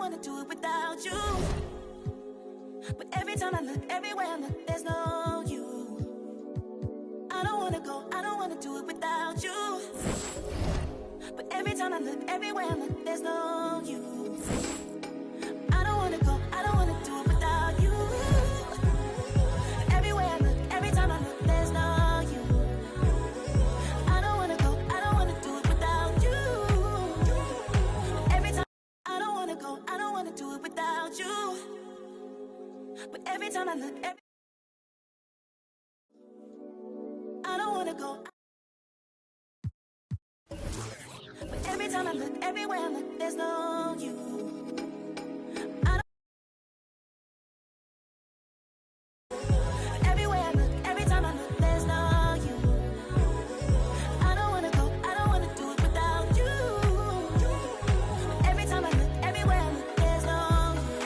wanna do it without you. But every time I look, everywhere I look, there's no you. I don't wanna go, I don't wanna do it without you. But every time I look, everywhere I look, there's no you. I don't wanna go, I don't wanna do it without you. Everywhere I look, every time I look, there's no you. I don't wanna go, I don't wanna do it without you. Every time I don't wanna go, I don't wanna do it without you. But every time I look, I don't wanna go. But every time I look, everywhere I look, there's no you. I don't. Everywhere I look, every time I look, there's no you. I don't wanna go, I don't wanna do it without you. Every time I look, everywhere I look, there's no you.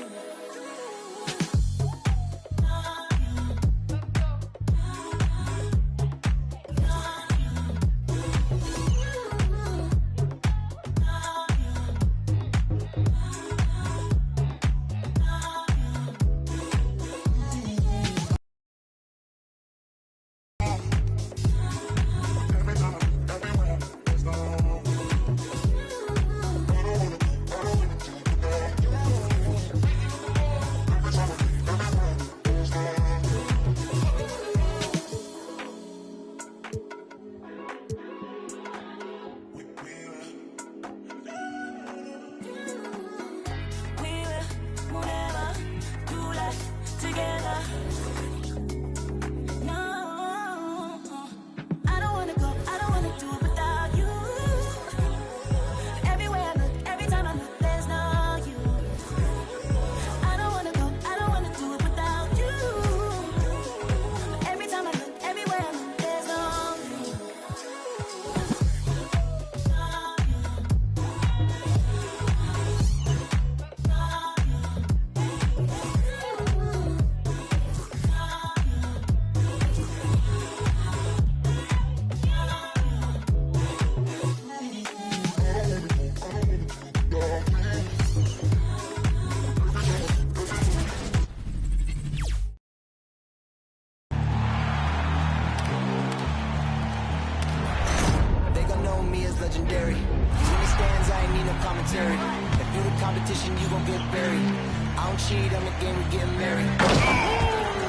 Legendary. In the stands, I ain't need no commentary. If you the competition, you gon' get buried. I don't cheat on the game, we getting married.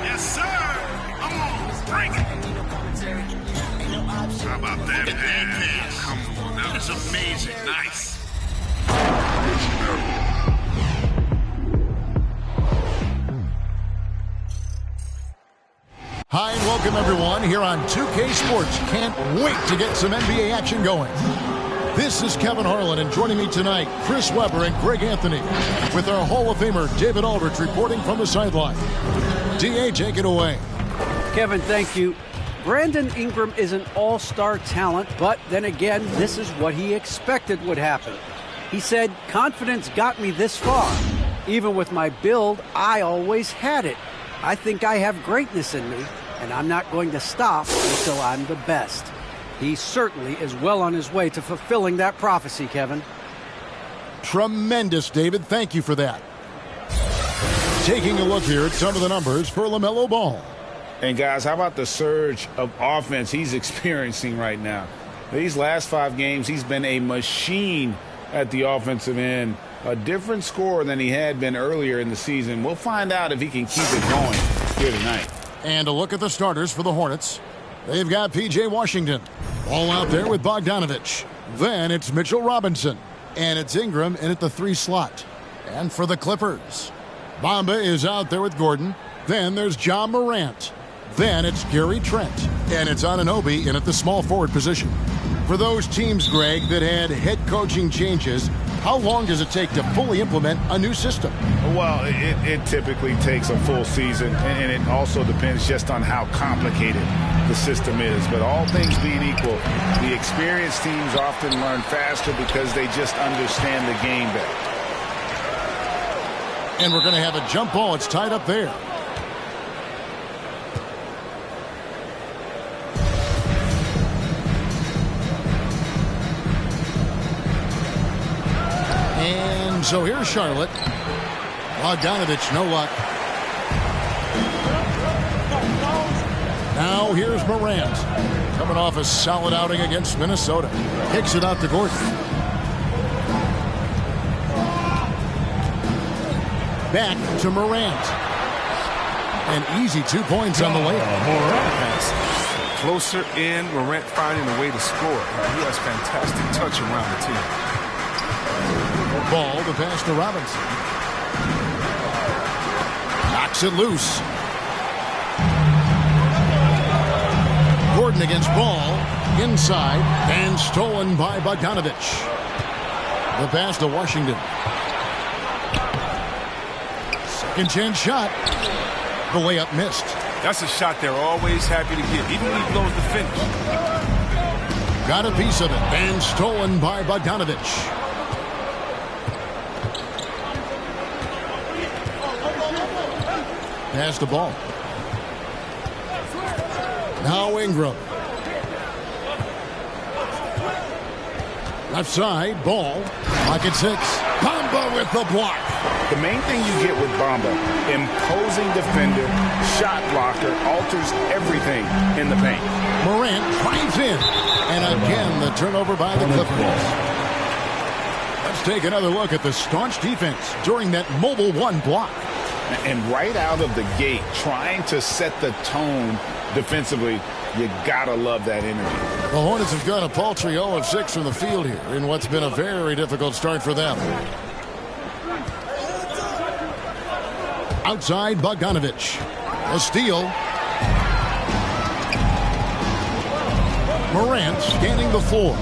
Yes, sir. Come on, break it. How about that pass? Come on, that was amazing. Nice. Hi and welcome everyone here on 2K Sports. Can't wait to get some NBA action going. This is Kevin Harlan, and joining me tonight, Chris Webber and Greg Anthony, with our Hall of Famer David Aldridge reporting from the sideline. DA, take it away. Kevin, thank you. Brandon Ingram is an all-star talent, but then again, this is what he expected would happen. He said, confidence got me this far. Even with my build, I always had it. I think I have greatness in me, and I'm not going to stop until I'm the best. He certainly is well on his way to fulfilling that prophecy, Kevin. Tremendous, David. Thank you for that. Taking a look here at some of the numbers for LaMelo Ball. And, guys, how about the surge of offense he's experiencing right now? These last 5 games, he's been a machine at the offensive end. A different scorer than he had been earlier in the season. We'll find out if he can keep it going here tonight. And a look at the starters for the Hornets. They've got P.J. Washington. All out there with Bogdanovich. Then it's Mitchell Robinson. And it's Ingram in at the 3 slot. And for the Clippers, Bamba is out there with Gordon. Then there's John Morant. Then it's Gary Trent. And it's Anunoby in at the small forward position. For those teams, Greg, that had head coaching changes, how long does it take to fully implement a new system? Well, it typically takes a full season, and it also depends just on how complicated the system is. But all things being equal, the experienced teams often learn faster because they just understand the game better. And we're going to have a jump ball. It's tied up there. So here's Charlotte. Bogdanovich, no luck. Now here's Morant. Coming off a solid outing against Minnesota. Kicks it out to Gordon. Back to Morant. An easy 2 points on the layup. Closer in, Morant finding a way to score. He has fantastic touch around the team. Ball to pass to Robinson. Knocks it loose. Gordon against Ball. Inside. And stolen by Bogdanovich. The pass to Washington. Second chance shot. The layup missed. That's a shot they're always happy to get, even when he blows the finish. Got a piece of it. And stolen by Bogdanovich. Pass the ball. Now Ingram. Left side, Ball. Pocket 6. Bamba with the block. The main thing you get with Bamba, imposing defender, shot blocker, alters everything in the paint. Morant drives in. And again, the turnover by the Clippers. Let's take another look at the staunch defense during that mobile 1 block. And right out of the gate, trying to set the tone defensively, you gotta love that energy. The Hornets have got a paltry 0 of 6 from the field here in what's been a very difficult start for them. Outside, Bogdanovich. A steal. Morant scanning the floor.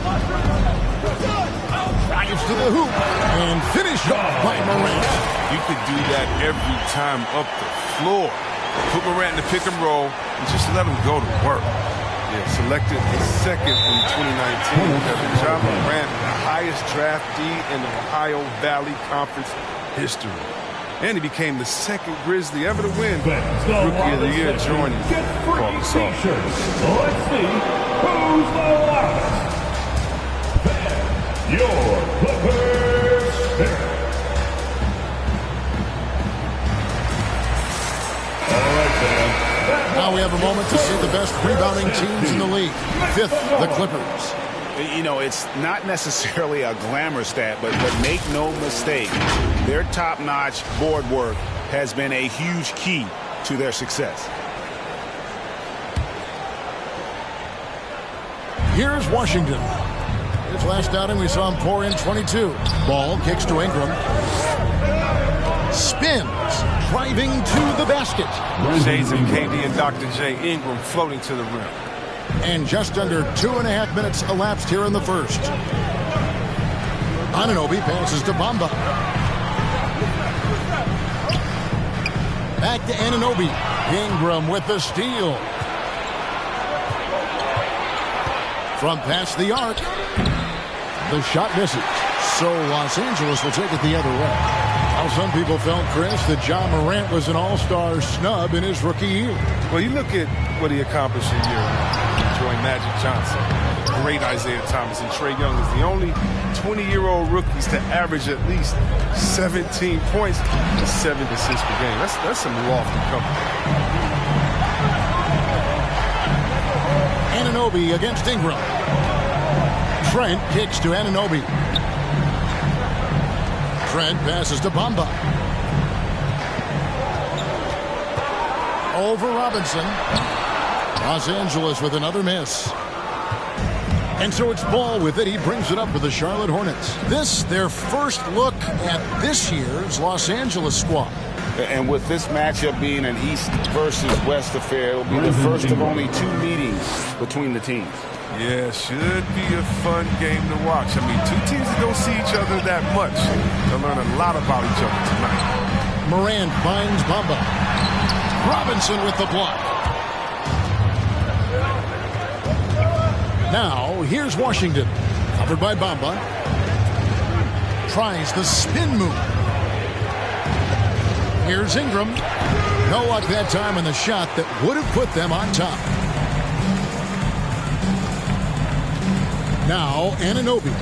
Drives to the hoop. And finished off by Morant. You could do that every time up the floor. Put Morant in the pick and roll and just let him go to work. Yeah, selected the second in 2019 because Ja Morant, the highest draftee in the Ohio Valley Conference history. And he became the second Grizzly ever to win Rookie of the Year, joining Paul Gasol. Let's see who's the last. Your Clippers pick. Now we have a moment to see the best rebounding teams in the league. 5th, the Clippers. You know, it's not necessarily a glamour stat, but make no mistake, their top-notch board work has been a huge key to their success. Here's Washington. His last outing, we saw him pour in 22. Ball kicks to Ingram. Spins, driving to the basket. Shades of KD and Dr. J. Ingram floating to the rim. And just under 2.5 minutes elapsed here in the first. Anunoby passes to Bamba. Back to Anunoby. Ingram with the steal. From past the arc. The shot misses. So Los Angeles will take it the other way. Now some people felt, Chris, that Ja Morant was an all-star snub in his rookie year. Well, you look at what he accomplished in year one. Join Magic Johnson, great Isaiah Thomas, and Trae Young is the only 20-year-old rookies to average at least 17 points and 7 assists per game. That's some lofty company. Anunoby against Ingram. Trent kicks to Anunoby. Trent passes to Bamba. Over Robinson. Los Angeles with another miss. And so it's Ball with it. He brings it up for the Charlotte Hornets. This, their first look at this year's Los Angeles squad. And with this matchup being an East versus West affair, it'll be the first of only 2 meetings between the teams. Yeah, should be a fun game to watch. I mean, 2 teams that don't see each other that much. They'll learn a lot about each other tonight. Morant finds Bamba. Robinson with the block. Now, here's Washington. Covered by Bamba. Tries the spin move. Here's Ingram. No luck that time on the shot that would have put them on top. Now, Anunoby.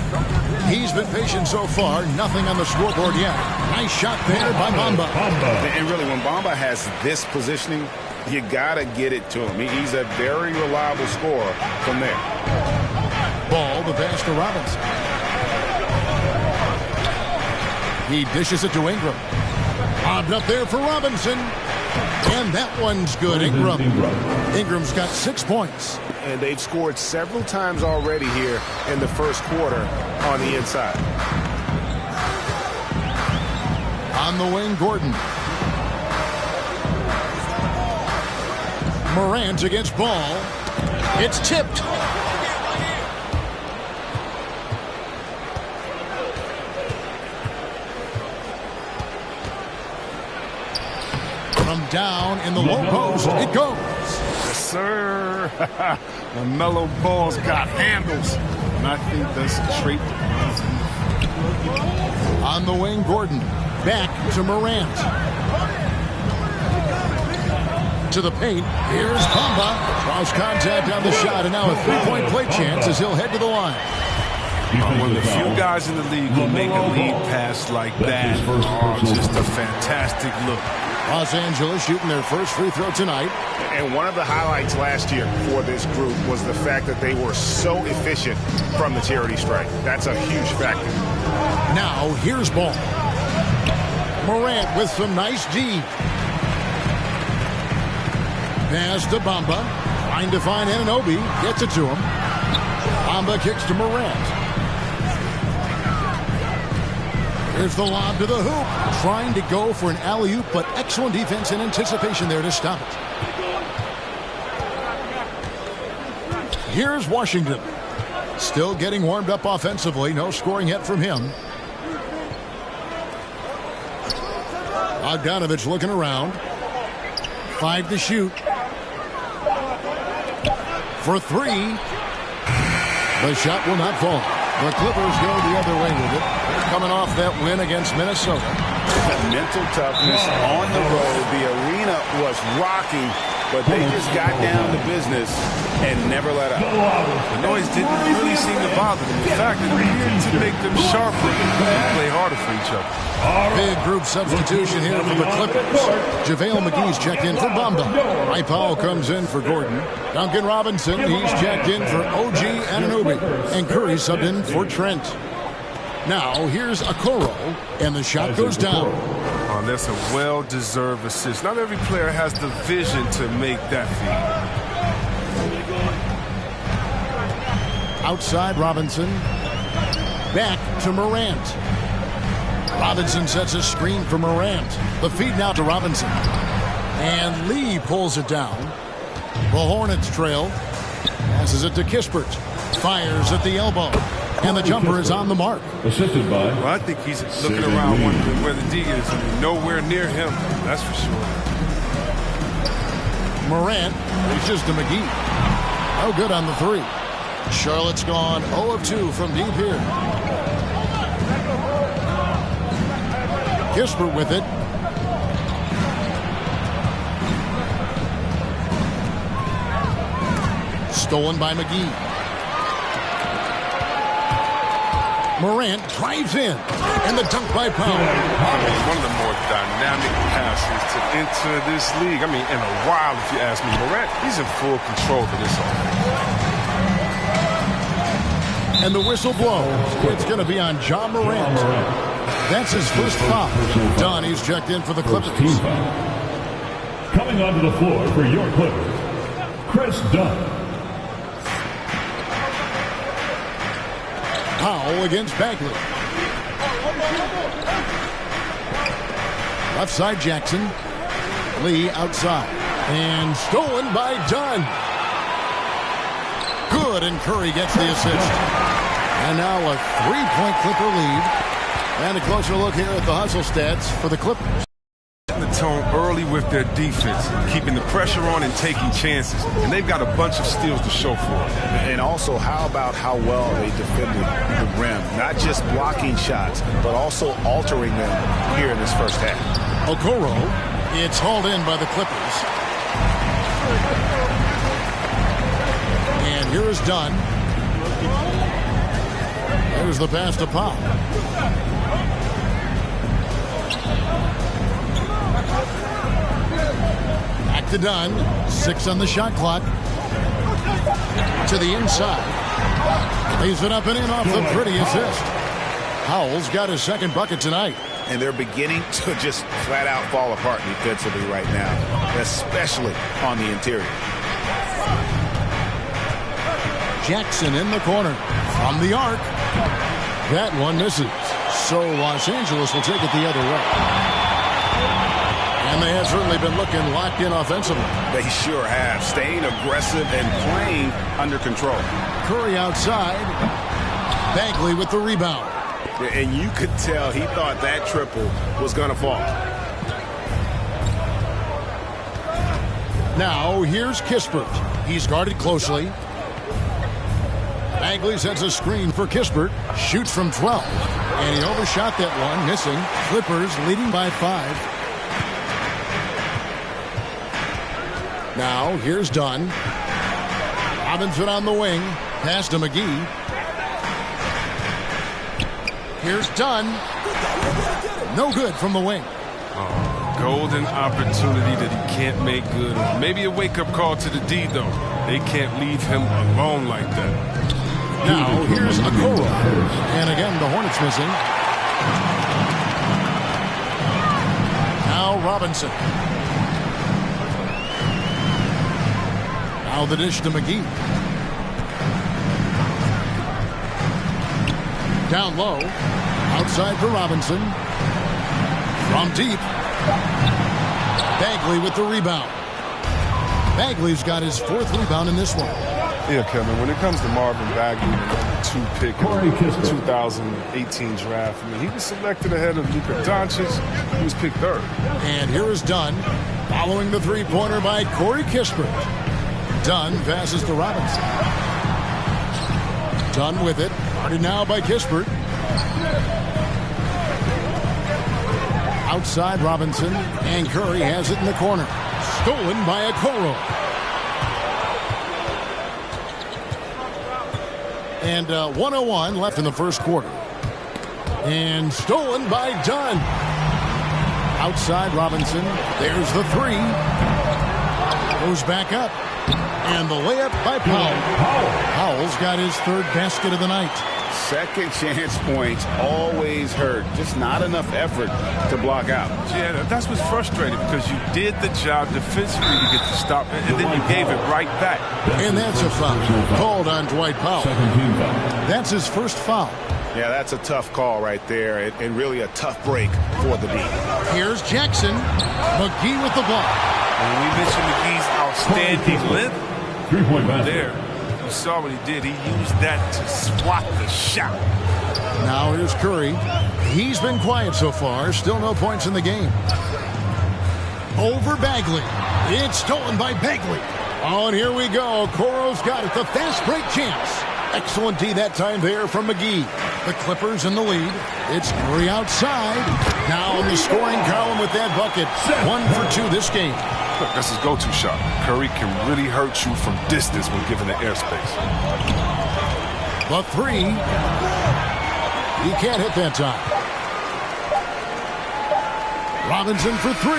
He's been patient so far. Nothing on the scoreboard yet. Nice shot there by Bamba. And really, when Bamba has this positioning, you got to get it to him. He's a very reliable scorer from there. Ball, the pass to Robinson. He dishes it to Ingram. Lobbed up there for Robinson. And that one's good. Ingram's got 6 points. And they've scored several times already here in the first quarter on the inside. On the wing, Gordon. Morant against Ball. It's tipped. From down in the low post, it goes. Yes, sir. The mellow ball's got handles. And I think that's a trait. On the wing, Gordon. Back to Morant. To the paint. Here's Bamba. Cross contact on the shot, and now a three-point play chance as he'll head to the line. One of the few guys in the league who make a lead pass like that. Oh, just a fantastic look. Los Angeles shooting their first free throw tonight. And one of the highlights last year for this group was the fact that they were so efficient from the charity stripe. That's a huge factor. Now, here's Ball. Morant with some nice D. Pass to Bamba. Trying to find Anunoby. Gets it to him. Bamba kicks to Morant. Here's the lob to the hoop. Trying to go for an alley-oop, but excellent defense and anticipation there to stop it. Here's Washington. Still getting warmed up offensively. No scoring yet from him. Bogdanovich looking around. 5 to shoot. For 3. The shot will not fall. The Clippers go the other way with it. They're coming off that win against Minnesota. That mental toughness on the road. The arena was rocking, but they just got down to business and never let up. The noise didn't really seem to bother them. In fact, it appeared to make them sharper and play harder for each other. Big group substitution here for the Clippers. JaVale McGee's checked in for Bamba. Dwight Powell comes in for Gordon. Duncan Robinson, he's checked in for OG Anunoby. And Curry subbed in for Trent. Now, here's Okoro, and the shot goes down. Oh, that's a well-deserved assist. Not every player has the vision to make that feed. Outside Robinson. Back to Morant. Robinson sets a screen for Morant. The feed now to Robinson. And Lee pulls it down. The Hornets trail. Passes it to Kispert. Fires at the elbow. And the jumper is on the mark. Assisted by. Well, I think he's looking around wondering where the D is. I mean, nowhere near him. That's for sure. Morant reaches to McGee. No good on the 3. Charlotte's gone 0 of 2 from deep here. Kispert with it. Stolen by McGee. Morant drives in. And the dunk by Powell. One of the more dynamic passes to enter this league. I mean, in a while, if you ask me. Morant, he's in full control of this offense. And the whistle blows. It's going to be on John Morant. That's his first foul. Dunn, he's checked in for the Clippers. Coming onto the floor for your Clippers, Chris Dunn. Powell against Bagley. Left side Jackson. Lee outside. And stolen by Dunn. Good, and Curry gets the assist. And now a 3-point Clipper lead. And a closer look here at the hustle stats for the Clippers. The tone early with their defense, keeping the pressure on and taking chances. And they've got a bunch of steals to show for it. And also, how about how well they defended the rim? Not just blocking shots, but also altering them here in this first half. Okoro, it's hauled in by the Clippers. And here is Dunn. There's the pass to Pop. Back to Dunn. 6 on the shot clock. To the inside. Lays it up and in off the pretty assist. Howell's got his second bucket tonight. And they're beginning to just flat out fall apart defensively right now, especially on the interior. Jackson in the corner from the arc. That one misses. So Los Angeles will take it the other way. And they have certainly been looking locked in offensively. They sure have, staying aggressive and playing under control. Curry outside. Bagley with the rebound. And you could tell he thought that triple was going to fall. Now here's Kispert. He's guarded closely. Bagley sets a screen for Kispert. Shoots from 12. And he overshot that one, missing. Clippers leading by 5. Now here's Dunn. Robinson on the wing. Pass to McGee. Here's Dunn. No good from the wing. Golden opportunity that he can't make good. Maybe a wake-up call to the D, though. They can't leave him alone like that. Now, here's Okoro. And again, the Hornets missing. Now, Robinson. Now the dish to McGee. Down low. Outside for Robinson. From deep. Bagley with the rebound. Bagley's got his 4th rebound in this one. Yeah, Kevin, when it comes to Marvin Bagley, the number 2 pick in the 2018 draft, I mean, he was selected ahead of Luka Doncic. He was picked 3rd. And here is Dunn, following the three-pointer by Corey Kispert. Dunn passes to Robinson. Dunn with it. Guarded now by Kispert. Outside Robinson. And Curry has it in the corner. Stolen by Okoro. And 1:01 left in the first quarter. And stolen by Dunn. Outside Robinson. There's the 3. Goes back up. And the layup by Powell. Powell's got his 3rd basket of the night. Second chance points always hurt. Just not enough effort to block out. Yeah, that's what's frustrating because you did the job defensively to get the stop, and then you gave it right back. And that's a foul called on Dwight Powell. That's his first foul. Yeah, that's a tough call right there, and really a tough break for the D. Here's Jackson. McGee with the ball. When we mentioned McGee's outstanding length, 3-point basket. there, you saw what he did. He used that to swat the shot. Now here's Curry. He's been quiet so far. Still no points in the game. Over Bagley. It's stolen by Bagley. Oh, and here we go. Okoro's got it. The fast break chance. Excellent D that time there from McGee. The Clippers in the lead. It's Curry outside. Now in the scoring column with that bucket. 1 for 2 this game. Look, that's his go-to shot. Curry can really hurt you from distance when given the airspace. The 3. He can't hit that time. Robinson for 3.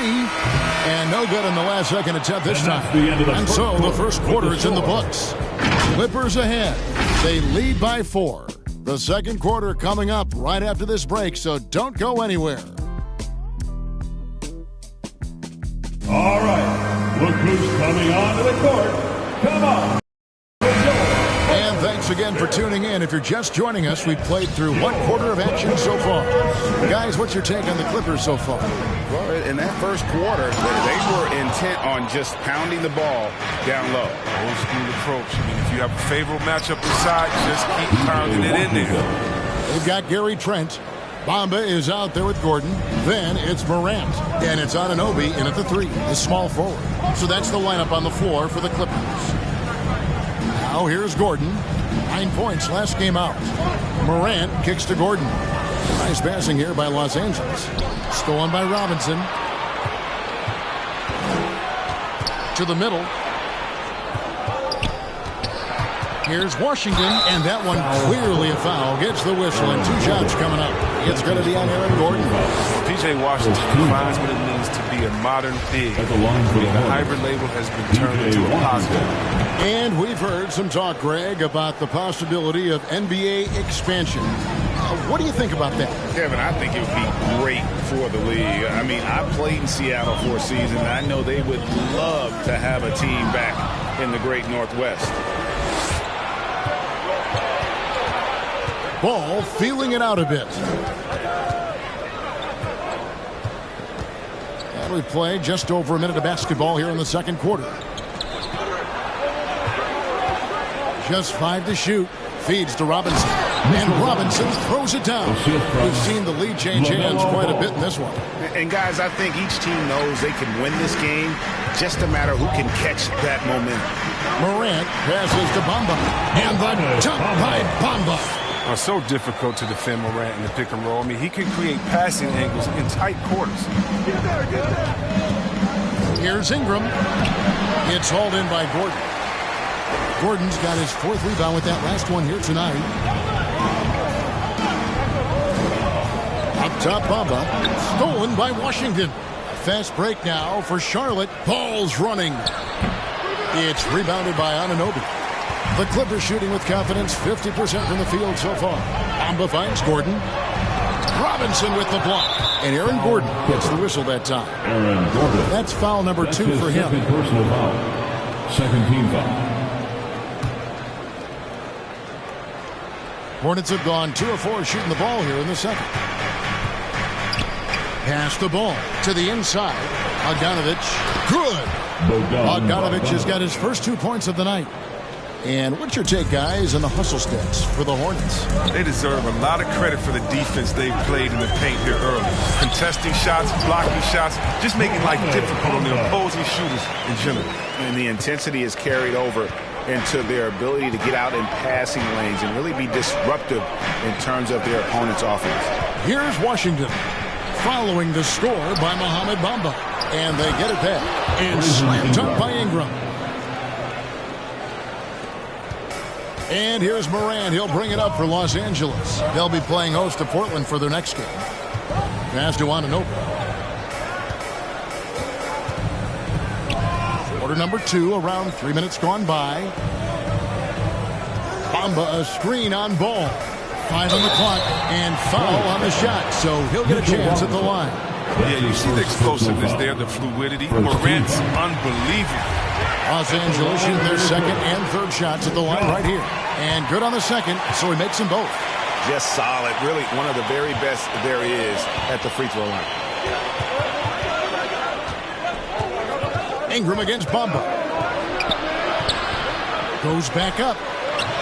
And no good in the last second attempt this time. And so the first quarter is in the books. Clippers ahead. They lead by 4. The second quarter coming up right after this break, so don't go anywhere. All right, look who's coming onto the court. Come on. And thanks again for tuning in. If you're just joining us, we've played through 1 quarter of action so far. Guys, what's your take on the Clippers so far? Well, in that first quarter, they were intent on just pounding the ball down low. Old school approach. I mean, if you have a favorable matchup inside, just keep pounding it in there. They've got Gary Trent. Bamba is out there with Gordon. Then it's Morant. And it's Anunoby in at the 3, the small forward. So that's the lineup on the floor for the Clippers. Now here's Gordon. 9 points last game out. Morant kicks to Gordon. Nice passing here by Los Angeles. Stolen by Robinson. To the middle. Here's Washington, and that one clearly a foul. Gets the whistle, and 2 shots coming up. It's going to be on Aaron Gordon. P.J. Washington defines what it means to be a modern big. The hybrid label has been turned into a positive. And we've heard some talk, Greg, about the possibility of NBA expansion. What do you think about that? Kevin, I think it would be great for the league. I mean, I played in Seattle for a season, and I know they would love to have a team back in the great Northwest. Ball feeling it out a bit. And we play just over a minute of basketball here in the second quarter. Just 5 to shoot. Feeds to Robinson. And Robinson throws it down. We've seen the lead change hands quite a bit in this one. And guys, I think each team knows they can win this game. Just a matter who can catch that momentum. Morant passes to Bamba. And the jump by Bamba. So difficult to defend Morant in the pick and roll. I mean, he can create passing angles in tight quarters. Here's Ingram. It's hauled in by Gordon. Gordon's got his 4th rebound with that last one here tonight. Up top, Bamba. Stolen by Washington. Fast break now for Charlotte. Ball's running. It's rebounded by Anunoby. The Clippers shooting with confidence, 50% from the field so far. Bamba finds Gordon. Robinson with the block. And Aaron Gordon gets the whistle that time. Aaron Gordon. That's foul number 2 for him. Second personal foul. Second team foul. Hornets have gone 2 of 4 shooting the ball here in the second. Pass the ball to the inside. Bogdanovich. Good. Bogdanovich has got his first 2 points of the night. And what's your take, guys, on the hustle stats for the Hornets? They deserve a lot of credit for the defense they've played in the paint here early. Contesting shots, blocking shots, just making life difficult on the opposing shooters in general. And the intensity is carried over into their ability to get out in passing lanes and really be disruptive in terms of their opponent's offense. Here's Washington following the score by Mohamed Bamba. And they get it back. And slam dunk by Ingram. And here's Morant. He'll bring it up for Los Angeles. They'll be playing host to Portland for their next game. Pass to Anunoby. Quarter number 2, around 3 minutes gone by. Bamba, a screen on Ball. 5 on the clock, and foul on the shot, so he'll get a chance at the line. Yeah, you see the explosiveness there, the fluidity. Morant's unbelievable. Los Angeles shooting their second and third shots at the line right here. And good on the second, so he makes them both. Just solid. Really one of the very best there is at the free throw line. Ingram against Bamba. Goes back up.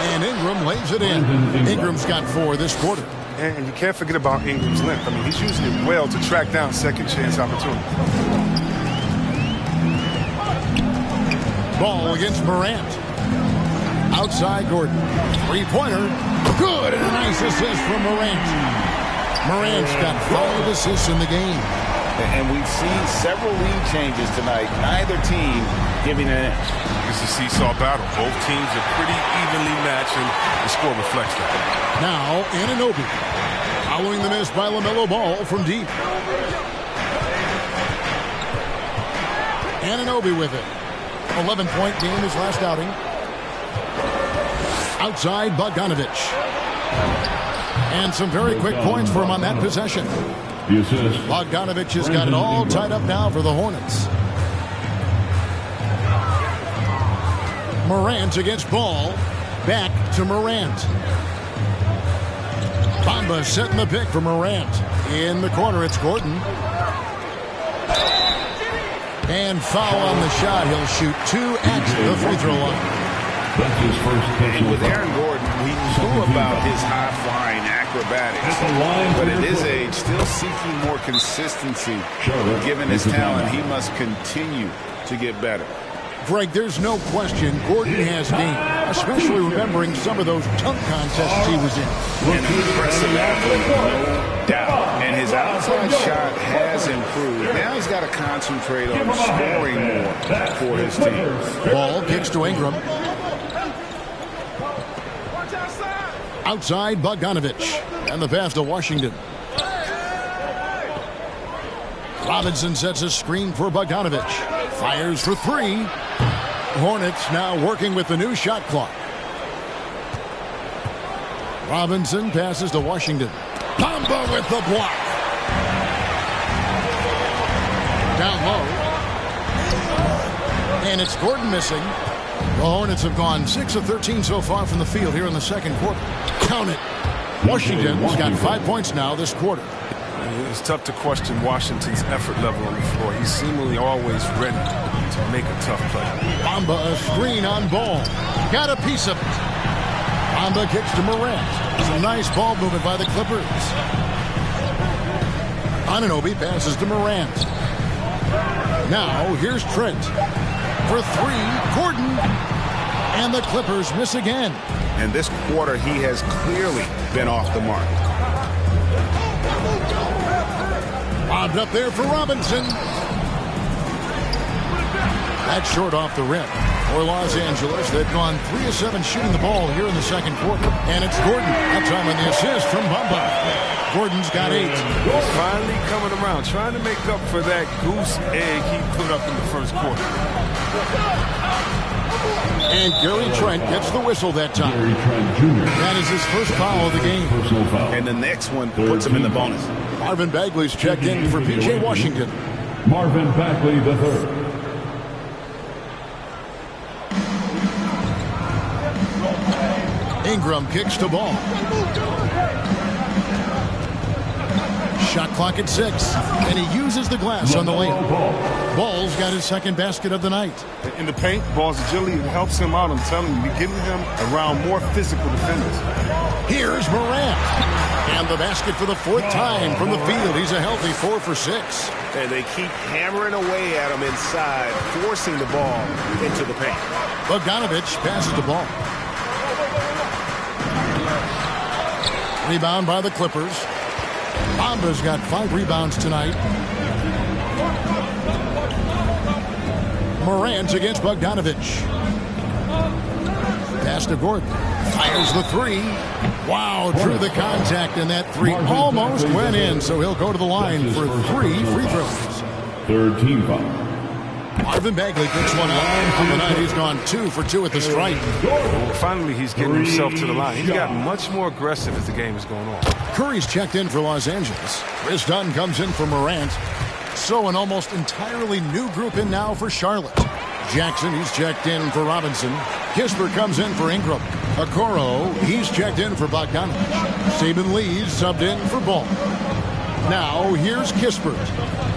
And Ingram lays it in. Ingram's got 4 this quarter. And you can't forget about Ingram's length. I mean, he's using it well to track down second chance opportunity. Ball against Morant. Outside Gordon. 3-pointer. Good. And a nice assist from Morant. Morant's got 5 assists in the game. And we've seen several lead changes tonight. Neither team giving an inch. It's a seesaw battle. Both teams are pretty evenly matched, and the score reflects that. Now, Anunoby. Following the miss by LaMelo Ball from deep. Anunoby with it. 11-point game his last outing. Outside Bogdanovich. And some very quick points for him on that possession. Bogdanovich has got it all tied up now for the Hornets. Morant against Ball. Back to Morant. Bamba setting the pick for Morant. In the corner, it's Gordon. And foul on the shot. He'll shoot 2 at the free throw line. And with Aaron Gordon, we knew about his high-flying acrobatics. But at his age, still seeking more consistency. Given his talent, he must continue to get better. Greg, there's no question Gordon has game, especially remembering some of those dunk contests he was in. An impressive athlete, no doubt. And his outside shot has improved. Now he's got to concentrate on scoring more for his team. Ball kicks to Ingram. Outside Bogdanovich. And the pass to Washington. Robinson sets a screen for Bogdanovich. Fires for three. Hornets now working with the new shot clock. Robinson passes to Washington. Bamba with the block. Down low. And it's Gordon missing. The Hornets have gone 6 of 13 so far from the field here in the second quarter. Count it. Washington's got 5 points now this quarter. It's tough to question Washington's effort level on the floor. He's seemingly always ready to make a tough play. Bamba a screen on ball. Got a piece of it. Bamba kicks to Morant. It's a nice ball movement by the Clippers. Anunoby passes to Morant. Now here's Trent. For three, Gordon. And the Clippers miss again. And this quarter, he has clearly been off the mark. Lobbed up there for Robinson. That's short off the rim. For Los Angeles, they've gone 3 of 7 shooting the ball here in the second quarter. And it's Gordon. That time on the assist from Bamba. Gordon's got 8. He's finally coming around, trying to make up for that goose egg he put up in the first quarter. And Gary Trent gets the whistle that time. Gary Trent Jr. That is his first foul of the game. Personal foul. And the next one puts him in the bonus. Marvin Bagley's checked in for P.J. Washington. Marvin Bagley III. Ingram kicks to ball. Shot clock at 6. And he uses the glass on the layup. Ball's got his second basket of the night. In the paint, Ball's agility helps him out. I'm telling you, getting him around more physical defenders. Here's Morant. And the basket for the 4th time from the field. He's a healthy 4 for 6. And they keep hammering away at him inside, forcing the ball into the paint. Bogdanovich passes the ball. Rebound by the Clippers. Bamba's got 5 rebounds tonight. Morant against Bogdanovich. Pass to Gordon. Fires the 3. Wow, drew the contact, and that 3 almost went in, so he'll go to the line for 3 free throws. Third team foul. Marvin Bagley picks one up. On the night, he's gone 2 for 2 at the stripe. Finally, he's getting himself to the line. He's gotten much more aggressive as the game is going on. Curry's checked in for Los Angeles. Chris Dunn comes in for Morant. So an almost entirely new group in now for Charlotte. Jackson, he's checked in for Robinson. Kispert comes in for Ingram. Okoro, he's checked in for Bogdanovich. Saban Lee's subbed in for Ball. Now, here's Kispert.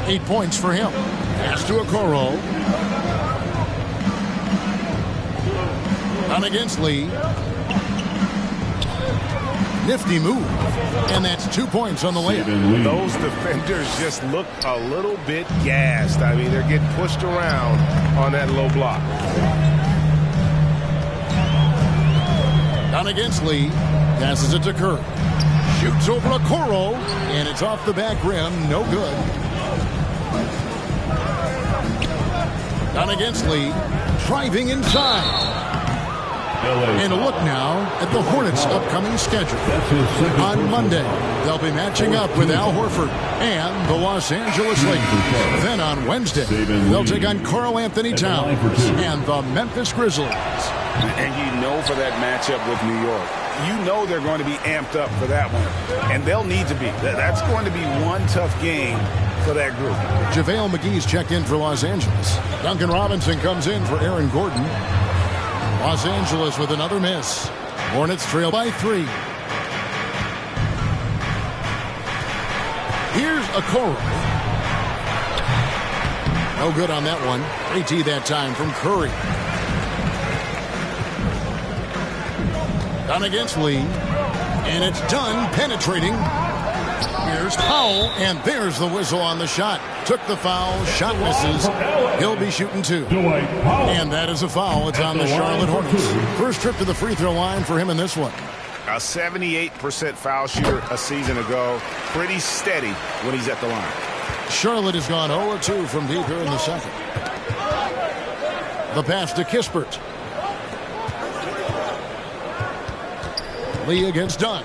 8 points for him. Pass to Okoro. On against Lee. Nifty move. And that's 2 points on the layup. Those defenders just look a little bit gassed. I mean, they're getting pushed around on that low block. Down against Lee. Passes it to Curry. Shoots over Okoro. And it's off the back rim. No good. Down against Lee. Driving inside. And a look now at the Hornets' upcoming schedule. On Monday, they'll be matching up with Al Horford and the Los Angeles Lakers. Then on Wednesday, they'll take on Karl Anthony Towns and the Memphis Grizzlies. And you know for that matchup with New York, you know they're going to be amped up for that one. And they'll need to be. That's going to be one tough game for that group. JaVale McGee's checked in for Los Angeles. Duncan Robinson comes in for Aaron Gordon. Los Angeles with another miss. Hornets trail by 3. Here's Okoro. No good on that one. 3T that time from Curry. Done against Lee. And it's done penetrating. Here's Powell, and there's the whistle on the shot. Took the foul, shot misses. He'll be shooting 2. And that is a foul. It's on the Charlotte Hornets. First trip to the free throw line for him in this one. A 78% foul shooter a season ago. Pretty steady when he's at the line. Charlotte has gone 0-2 from deep here in the second. The pass to Kispert. Lee against Dunn.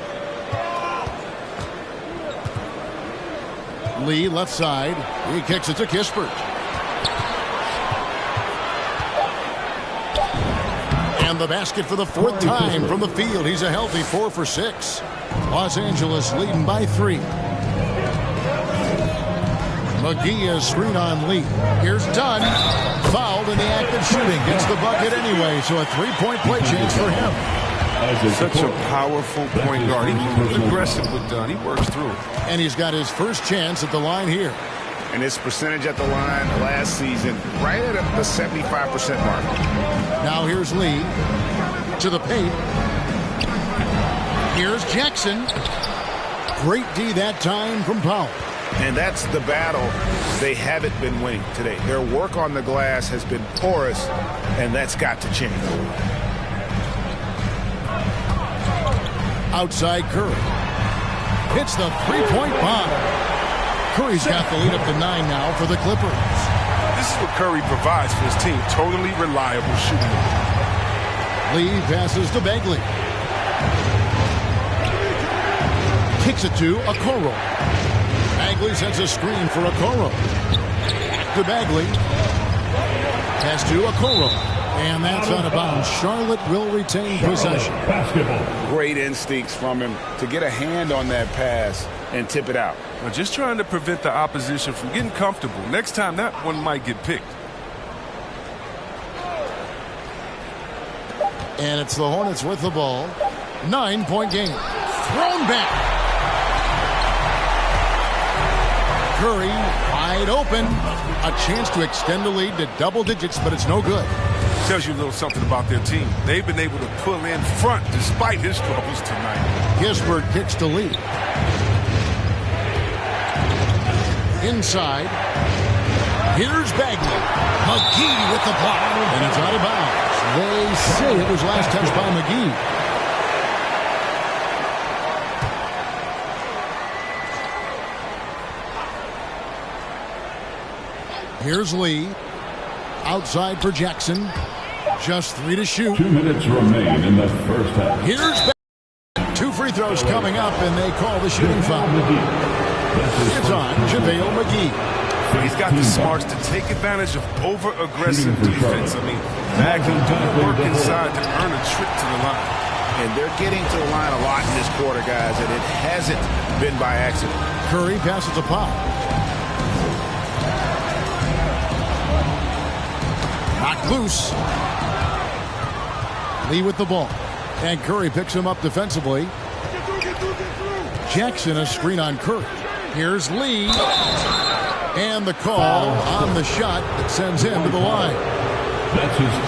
Lee left side. He kicks it to Kispert. And the basket for the fourth time from the field. He's a healthy 4 for 6. Los Angeles leading by 3. McGee is screen on Lee. Here's Dunn. Fouled in the act of shooting. Gets the bucket anyway, so a 3-point play chance for him. Such a powerful point guard. He's aggressive with Dunn. He works through. And he's got his first chance at the line here. And his percentage at the line last season, right at the 75% mark. Now here's Lee to the paint. Here's Jackson. Great D that time from Powell. And that's the battle they haven't been winning today. Their work on the glass has been porous, and that's got to change. Outside Curry. Hits the three-point bomb. Curry's got the lead up to 9 now for the Clippers. This is what Curry provides for his team. Totally reliable shooting. Lee passes to Bagley. Kicks it to Okoro. Bagley sends a screen for Okoro. To Bagley. Pass to Okoro. And that's out of bounds. Charlotte will retain possession. Great instincts from him to get a hand on that pass and tip it out. Well, just trying to prevent the opposition from getting comfortable. Next time, that one might get picked. And it's the Hornets with the ball. 9-point game. Thrown back. Curry wide open. A chance to extend the lead to double digits, but it's no good. Tells you a little something about their team. They've been able to pull in front despite his struggles tonight. Kispert kicks to Lee. Inside. Here's Bagley. McGee with the block. And it's out of bounds. They say it was last touched by McGee. Here's Lee. Outside for Jackson. Just 3 to shoot. 2 minutes remain in the first half. Here's Bagley. 2 free throws coming up, and they call the shooting foul. It's on JaVale McGee. He's got the smarts to take advantage of over-aggressive defense. I mean, Bagley doing work inside to earn a trip to the line. And they're getting to the line a lot in this quarter, guys, and it hasn't been by accident. Curry passes to Pop. Knocked loose. Lee with the ball. And Curry picks him up defensively. Jackson a screen on Curry. Here's Lee. And the call on the shot that sends him to the line.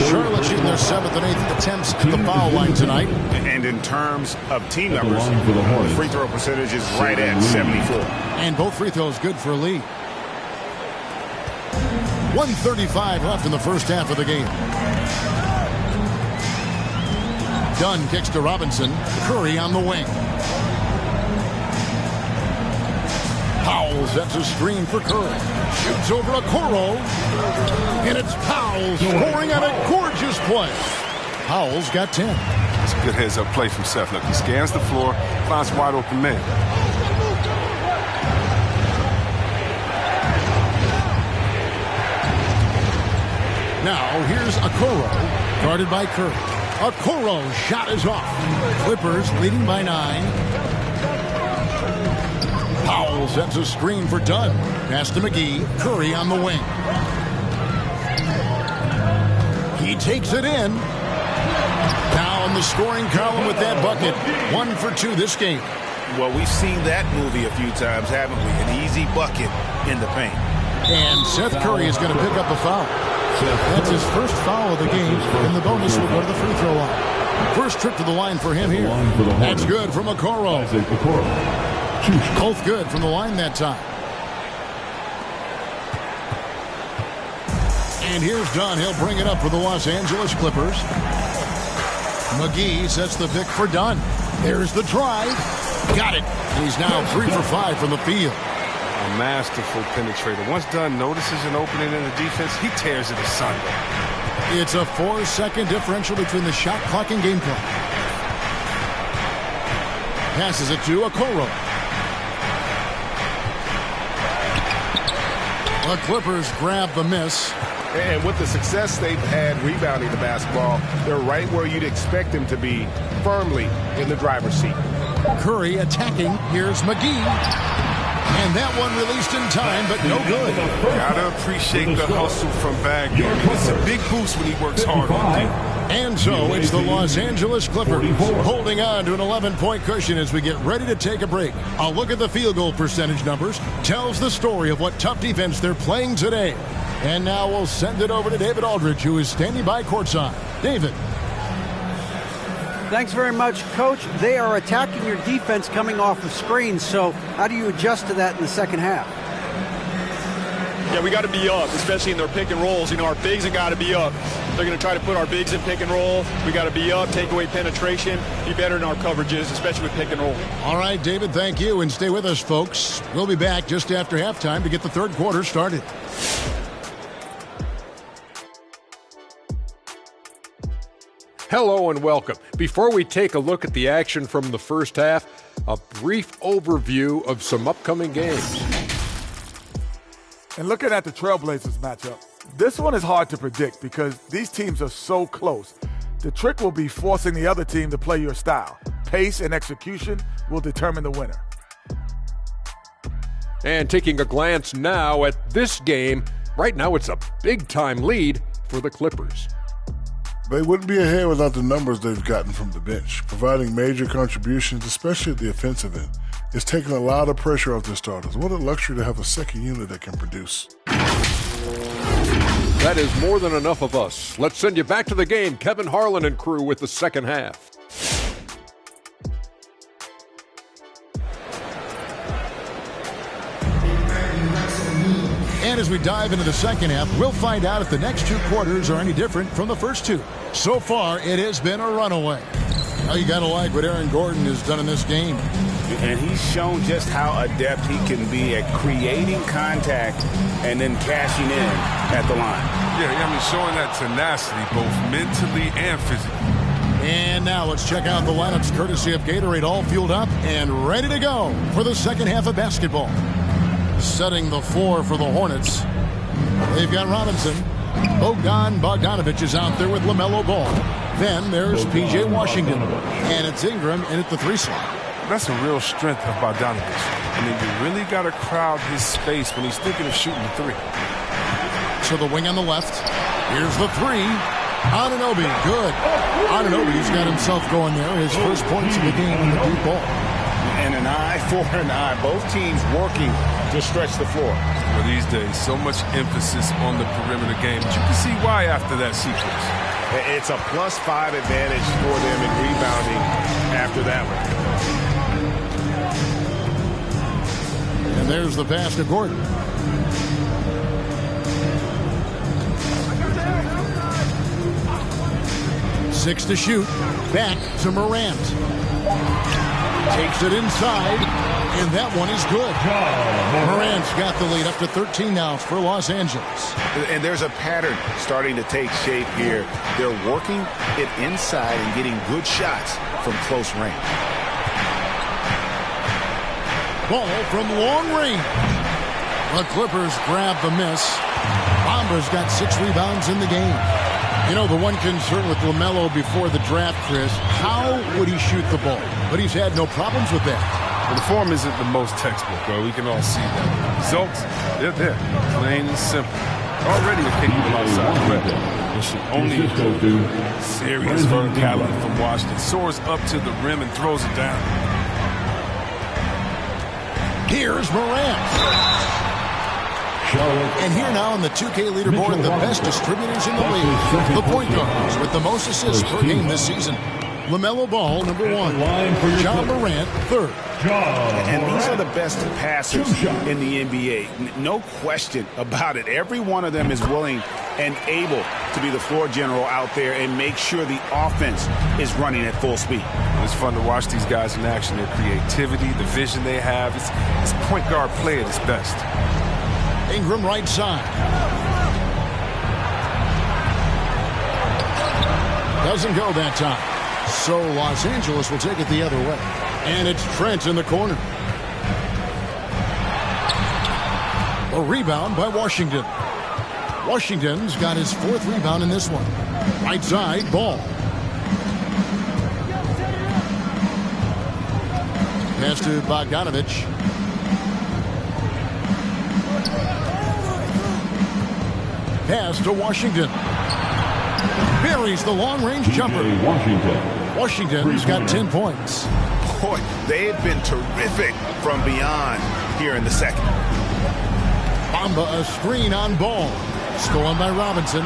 Charlotte shooting their 7th and 8th attempts at the foul line tonight. And in terms of team numbers, the free throw percentage is right at 74. And both free throws good for Lee. 1:35 left in the first half of the game. Dunn kicks to Robinson. Curry on the wing. Powell sets a screen for Curry. Shoots over Okoro. And it's Powell scoring on a gorgeous play. Powell's got 10. It's a good heads-up play from Seth. Look, he scans the floor, finds a wide open man. Now here's Okoro, guarded by Curry. Okoro's shot is off. Clippers leading by 9. Powell sets a screen for Dunn. Pass to McGee. Curry on the wing. He takes it in. Now in the scoring column with that bucket. 1 for 2 this game. Well, we've seen that movie a few times, haven't we? An easy bucket in the paint. And Seth Curry is going to pick up a foul. That's his first foul of the game, and the bonus will go to the free throw line. First trip to the line for him here. That's good from Okoro. Both good from the line that time. And here's Dunn. He'll bring it up for the Los Angeles Clippers. McGee sets the pick for Dunn. There's the drive. Got it. He's now 3 for 5 from the field. A masterful penetrator. Once Dunn notices an opening in the defense, he tears it asunder. It's a 4-second differential between the shot clock and game clock. Passes it to Okoro. The Clippers grab the miss. And with the success they've had rebounding the basketball, they're right where you'd expect them to be, firmly in the driver's seat. Curry attacking. Here's McGee. And that one released in time, but no good. Gotta appreciate the hustle from Bagley. It's a big boost when he works hard on D. And so it's the Los Angeles Clippers holding on to an 11-point cushion as we get ready to take a break. A look at the field goal percentage numbers tells the story of what tough defense they're playing today. And now we'll send it over to David Aldridge, who is standing by courtside. David. Thanks very much, Coach. They are attacking your defense coming off of screens, so how do you adjust to that in the second half? Yeah, we got to be up, especially in their pick and rolls. You know, our bigs have got to be up. They're going to try to put our bigs in pick and roll. We got to be up, take away penetration, be better in our coverages, especially with pick and roll. All right, David, thank you, and stay with us, folks. We'll be back just after halftime to get the third quarter started. Hello and welcome. Before we take a look at the action from the first half, a brief overview of some upcoming games. And looking at the Trailblazers matchup, this one is hard to predict because these teams are so close. The trick will be forcing the other team to play your style. Pace and execution will determine the winner. And taking a glance now at this game, right now it's a big-time lead for the Clippers. They wouldn't be ahead without the numbers they've gotten from the bench, providing major contributions, especially at the offensive end. It's taken a lot of pressure off their starters. What a luxury to have a second unit that can produce. That is more than enough of us. Let's send you back to the game. Kevin Harlan and crew with the second half. And as we dive into the second half, we'll find out if the next two quarters are any different from the first two. So far, it has been a runaway. Now you got to like what Aaron Gordon has done in this game. And he's shown just how adept he can be at creating contact and then cashing in at the line. Yeah, I mean, showing that tenacity both mentally and physically. And now let's check out the lineups courtesy of Gatorade, all fueled up and ready to go for the second half of basketball. Setting the floor for the Hornets, they've got Robinson. Bogdanovich is out there with LaMelo Ball. Then there's P.J. Washington. And it's Ingram in at the 3 slot. That's a real strength of Bogdanovich. I mean, you really got to crowd his space when he's thinking of shooting the 3. To the wing on the left. Here's the 3. Anunoby, good. Anunoby's got himself going there. His first points of the game in the deep ball. And an eye for an eye. Both teams working to stretch the floor. Well, these days, so much emphasis on the perimeter game. But you can see why after that sequence. It's a +5 advantage for them in rebounding after that one. And there's the pass to Gordon. Six to shoot. Back to Morant. Takes it inside, and that one is good. Morant's got the lead up to 13 now for Los Angeles. And there's a pattern starting to take shape here. They're working it inside and getting good shots from close range. Ball from long range. The Clippers grab the miss. Bamba's got 6 rebounds in the game. You know, the one concern with LaMelo before the draft, Chris, how would he shoot the ball? But he's had no problems with that. Well, the form isn't the most textbook, bro. We can all see that. Results, they're there. Plain and simple. Already a capable outside threat. It should only serious verticality from Washington. Soars up to the rim and throws it down. Here's Morant. And here now on the 2K leaderboard, the best distributors in the league. The point guards with the most assists per game this season. LaMelo Ball, number 1. John Morant, 3rd. And these are the best passers in the NBA. No question about it. Every one of them is willing and able to be the floor general out there and make sure the offense is running at full speed. It's fun to watch these guys in action. Their creativity, the vision they have. It's point guard play at its best. Ingram right side. Doesn't go that time. So Los Angeles will take it the other way. And it's Trent in the corner. A rebound by Washington. Washington's got his 4th rebound in this one. Right side, Ball. Pass to Bogdanovich. Pass to Washington. Buries the long-range jumper. Washington's got 10 points. Boy, they have been terrific from beyond here in the second. Bamba a screen on Ball. Stolen by Robinson.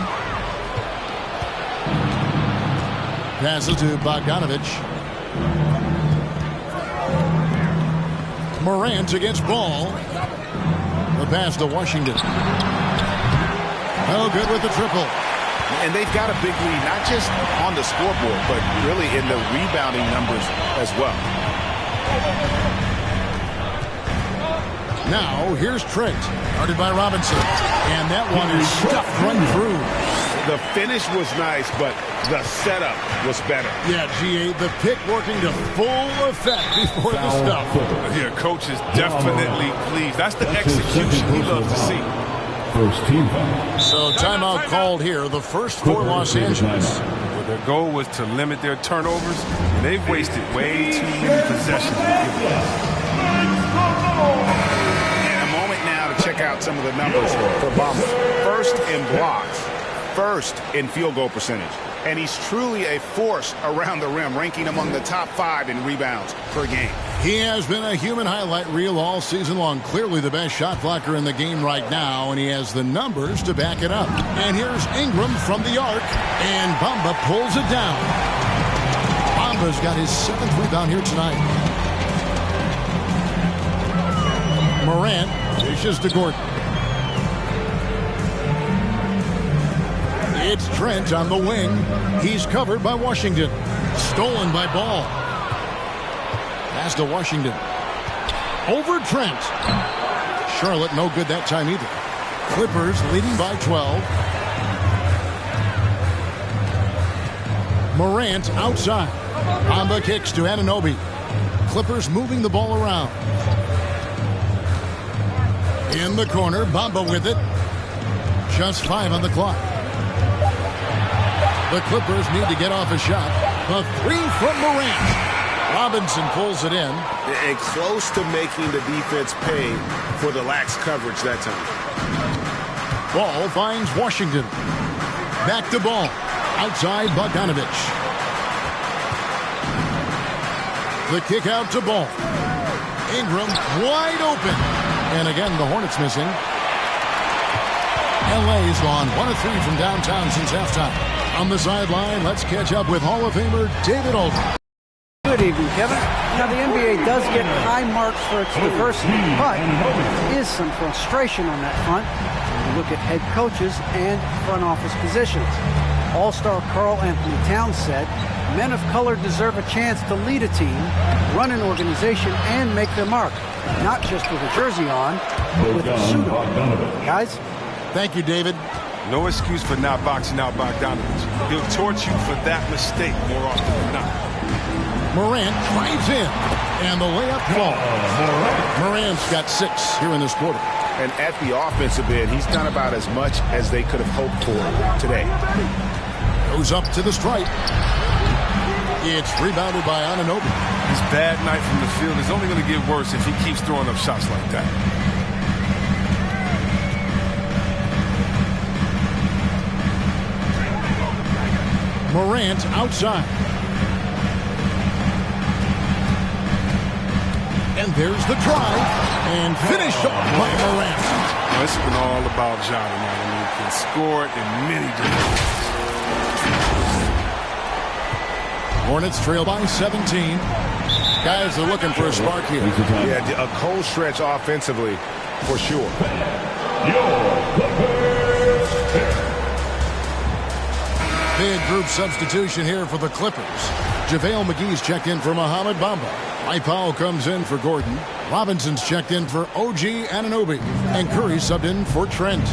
Passes to Bogdanovich. Morant against Ball. The pass to Washington. Oh, good with the triple. And they've got a big lead, not just on the scoreboard, but really in the rebounding numbers as well. Now, here's Trent, guarded by Robinson. And that one is stuffed right through. The finish was nice, but the setup was better. Yeah, G.A., the pick working to full effect before the stuff. Yeah, coach is definitely pleased. That's the execution he loves to see. First team foul. So timeout called here, the first for Los Angeles. Well, their goal was to limit their turnovers, and they've wasted way too many possessions. And a moment now to check out some of the numbers for Bamba. First in blocks, first in field goal percentage. And he's truly a force around the rim, ranking among the top 5 in rebounds per game. He has been a human highlight reel all season long. Clearly the best shot blocker in the game right now, and he has the numbers to back it up. And here's Ingram from the arc, and Bamba pulls it down. Bamba's got his 7th rebound here tonight. Morant dishes to Gordon. It's Trent on the wing. He's covered by Washington. Stolen by Ball. Pass to Washington. Over Trent. Charlotte no good that time either. Clippers leading by 12. Morant outside. Bamba kicks to Anunoby. Clippers moving the ball around. In the corner, Bamba with it. Just 5 on the clock. The Clippers need to get off a shot. The 3 from Morant. Robinson pulls it in. And close to making the defense pay for the lax coverage that time. Ball finds Washington. Back to Ball. Outside Bogdanovich. The kick out to Ball. Ingram wide open. And again, the Hornets missing. LA's gone 1 of 3 from downtown since halftime. On the sideline, let's catch up with Hall of Famer David Aldridge. Good evening, Kevin. Now, the NBA does get high marks for its diversity, but there is some frustration on that front when you look at head coaches and front office positions. All-star Karl Anthony Towns said, men of color deserve a chance to lead a team, run an organization, and make their mark, not just with a jersey on, but with a suit on. Guys? Thank you, David. No excuse for not boxing out Bogdanovich. He'll torch you for that mistake more often than not. Morant drives in, and the layup falls. Morant's got 6 here in this quarter. And at the offensive end, he's done about as much as they could have hoped for today. Goes up to the stripe. It's rebounded by Anunoby. His bad night from the field is only going to get worse if he keeps throwing up shots like that. Morant outside. And there's the drive. And finished off by Morant. Well, it's been all about Ja tonight. I mean, he can score in many different ways. Hornets trail by 17. Guys are looking for a spark here. Yeah, a cold stretch offensively for sure. Big group substitution here for the Clippers. JaVale McGee's checked in for Mohamed Bamba. Mike Powell comes in for Gordon. Robinson's checked in for OG Anunoby. And Curry subbed in for Trent.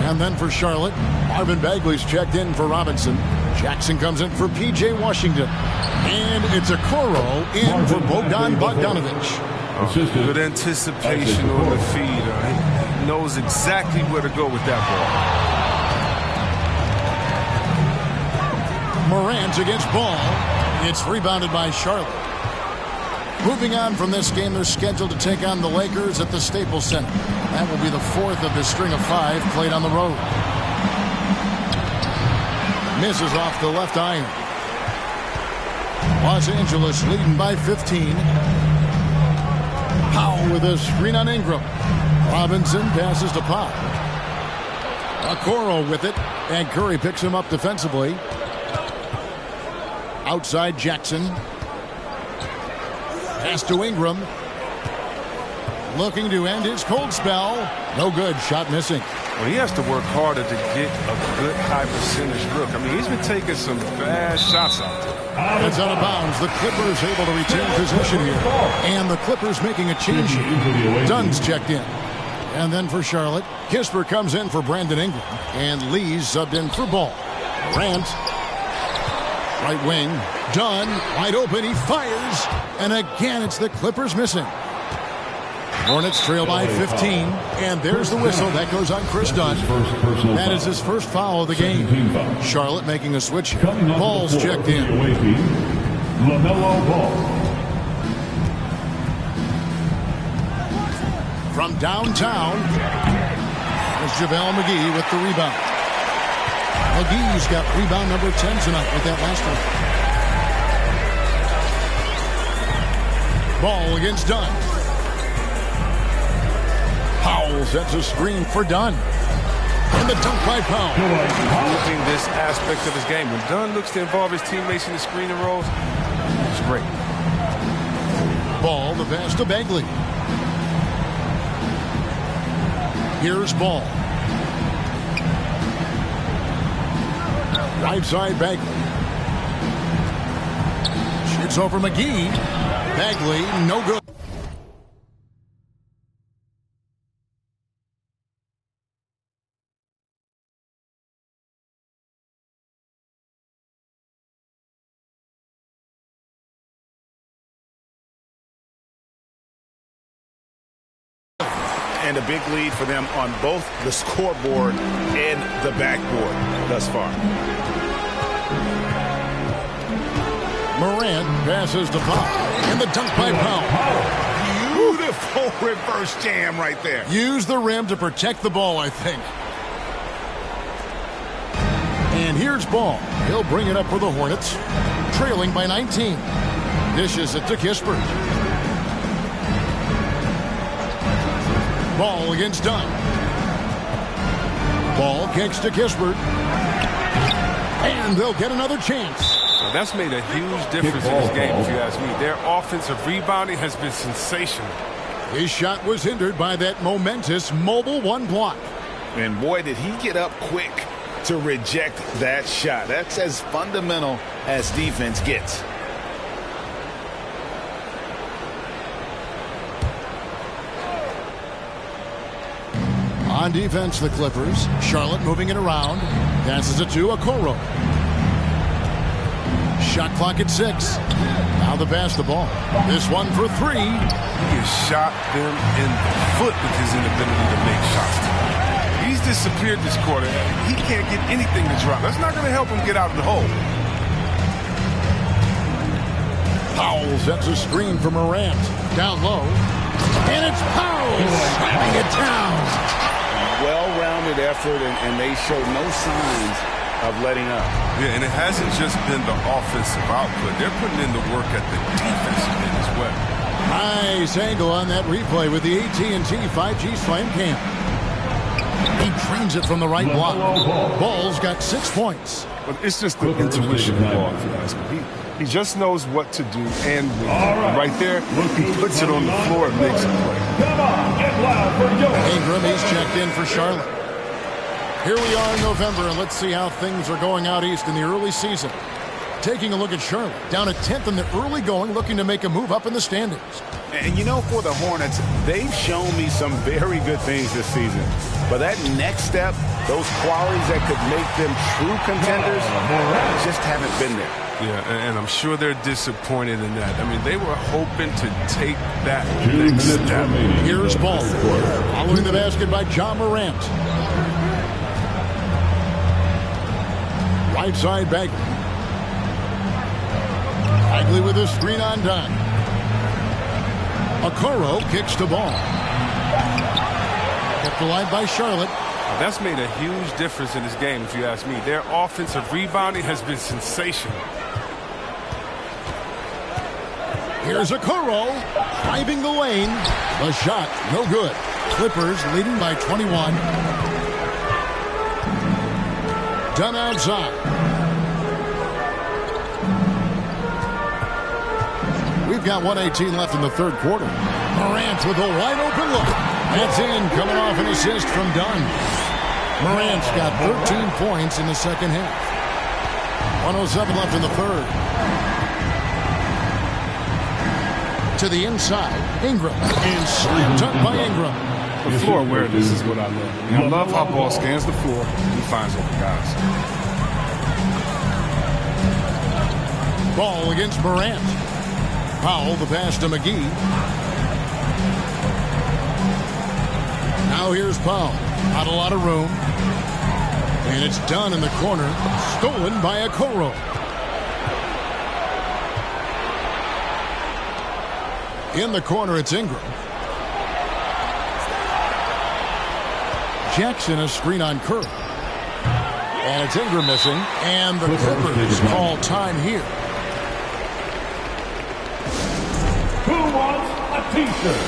And then for Charlotte, Marvin Bagley's checked in for Robinson. Jackson comes in for P.J. Washington. And it's a Okoro in for Bogdan Bogdanovic. Good anticipation on the feed. He knows exactly where to go with that ball. Morant against Ball. It's rebounded by Charlotte. Moving on from this game, they're scheduled to take on the Lakers at the Staples Center. That will be the fourth of the string of 5 played on the road. Misses off the left iron. Los Angeles leading by 15. Powell with a screen on Ingram. Robinson passes to Pop. Okoro with it, and Curry picks him up defensively. Outside Jackson. Pass to Ingram. Looking to end his cold spell. No good. Shot missing. Well, he has to work harder to get a good high percentage look. I mean, he's been taking some bad shots out there. It's out of bounds. The Clippers able to retain possession here. And the Clippers making a change here. Dunn's checked in. And then for Charlotte, Kisper comes in for Brandon Ingram. And Lee's subbed in for Ball. Morant. Right wing. Dunn. Wide open. He fires. And again, it's the Clippers missing. Hornets trail by 15, and there's the whistle. That goes on Chris Dunn. That is his first foul of the game. Charlotte making a switch here. Ball's checked in. LaMelo Ball. From downtown, there's JaVale McGee with the rebound. McGee's got rebound number 10 tonight with that last one. Ball against Dunn. Powell sets a screen for Dunn. And the dunk by Powell. Using this aspect of his game. When Dunn looks to involve his teammates in the screening roles, it's great. Ball, the pass to Bagley. Here's Ball. Right side Bagley. Shoots over McGee. Bagley, no good. And a big lead for them on both the scoreboard and the backboard thus far. Morant passes to Pop. And the dunk by Powell. Beautiful reverse jam right there. Use the rim to protect the ball, I think. And here's Ball. He'll bring it up for the Hornets. Trailing by 19. Dishes it to Kispert. Ball against Dunn. Ball kicks to Kispert. And they'll get another chance. Well, that's made a huge difference in this game, if you ask me. Their offensive rebounding has been sensational. His shot was hindered by that momentous mobile one block. And boy, did he get up quick to reject that shot. That's as fundamental as defense gets. On defense, the Clippers. Charlotte moving it around. Passes it to Okoro. Shot clock at 6. Now the pass the ball. This one for 3. He has shot them in the foot with his inability to make shots. He's disappeared this quarter. He can't get anything to drop. That's not going to help him get out of the hole. Powell sets a screen for Morant. Down low. And it's Powell slamming it down. Well-rounded effort, and they show no signs of letting up. Yeah, and it hasn't just been the offensive output. They're putting in the work at the defensive end as well. Nice angle on that replay with the AT&T 5G Slam Cam. He drains it from the right block. Ball's got 6 points. But it's just the intuition of ball, if you ask me. He just knows what to do, and right there, he puts it on the floor and makes it play. Come on, get loud for yours. Ingram, he's checked in for Charlotte. Here we are in November, and let's see how things are going out east in the early season. Taking a look at Charlotte, down at 10th in the early going, looking to make a move up in the standings. And you know, for the Hornets, they've shown me some very good things this season. But that next step, those qualities that could make them true contenders, just haven't been there. Yeah, and I'm sure they're disappointed in that. I mean, they were hoping to take that next step. Here's ball. Following the basket by John Morant. Right side Bagley. Bagley with a screen on dime. Okoro kicks the ball. Kept alive by Charlotte. That's made a huge difference in this game, if you ask me. Their offensive rebounding has been sensational. Here's Okoro driving the lane. The shot, no good. Clippers leading by 21. Done outside. We've got 1:18 left in the third quarter. Morant with a wide open look. That's in, coming off an assist from Dunn. Morant's got 13 points in the second half. 1:07 left in the third. To the inside, Ingram. And slam dunk by Ingram. The floor awareness is what I love. I love how ball scans the floor and finds open guys. Ball against Morant. Powell, the pass to McGee. Now here's Powell. Not a lot of room. And it's done in the corner. Stolen by Okoro. In the corner, it's Ingram. Jackson, a screen on Curry. And it's Ingram missing. And the Clippers call time here. Who wants a t-shirt?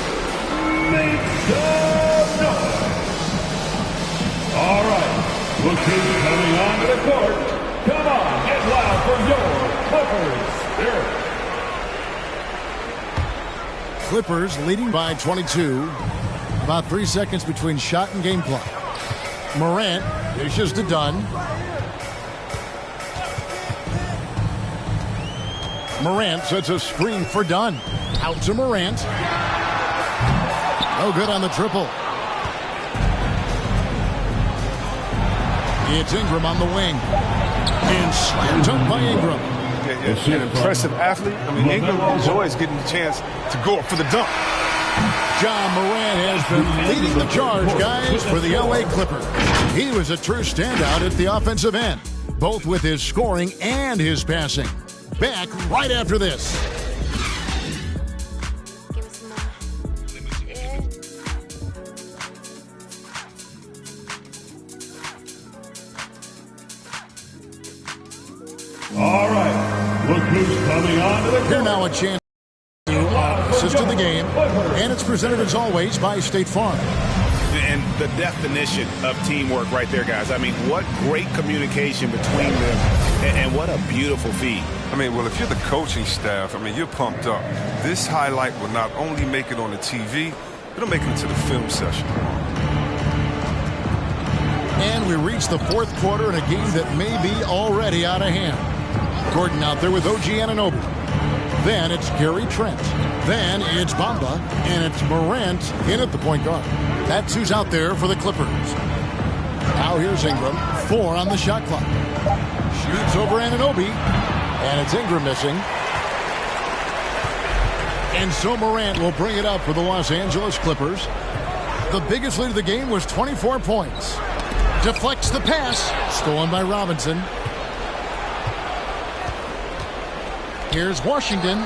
Make some noise. All right. Look who's coming onto the court. Come on, get loud for your Clippers Spirit. Clippers leading by 22. About 3 seconds between shot and game clock. Morant dishes to Dunn. Morant sets a screen for Dunn. Out to Morant. No good on the triple. It's Ingram on the wing. And slam dunk by Ingram. An impressive athlete. I mean, Ingram enjoys getting the chance to go up for the dunk. John Morant has been leading the charge, guys, for the LA Clippers. He was a true standout at the offensive end, both with his scoring and his passing. Back right after this. All right. Look who's coming on to the court. Here now a chance to assist in the game. And it's presented as always by State Farm. And the definition of teamwork right there, guys. I mean, what great communication between them, and what a beautiful feed. I mean, well, if you're the coaching staff, I mean, you're pumped up. This highlight will not only make it on the TV, it'll make it into the film session. And we reach the fourth quarter in a game that may be already out of hand. Gordon out there with OG Anunoby. Then it's Gary Trent. Then it's Bamba. And it's Morant in at the point guard. That's who's out there for the Clippers. Now here's Ingram. 4 on the shot clock. Shoots over Anunoby. And it's Ingram missing. And so Morant will bring it up for the Los Angeles Clippers. The biggest lead of the game was 24 points. Deflects the pass. Stolen by Robinson. Here's Washington.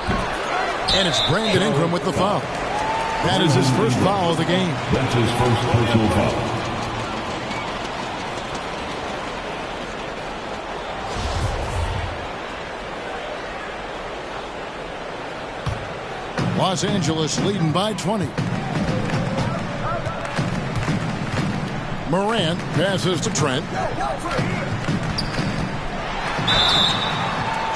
And it's Brandon Ingram with the foul. That is his first foul of the game. That's his first personal foul. Los Angeles leading by 20. Morant passes to Trent.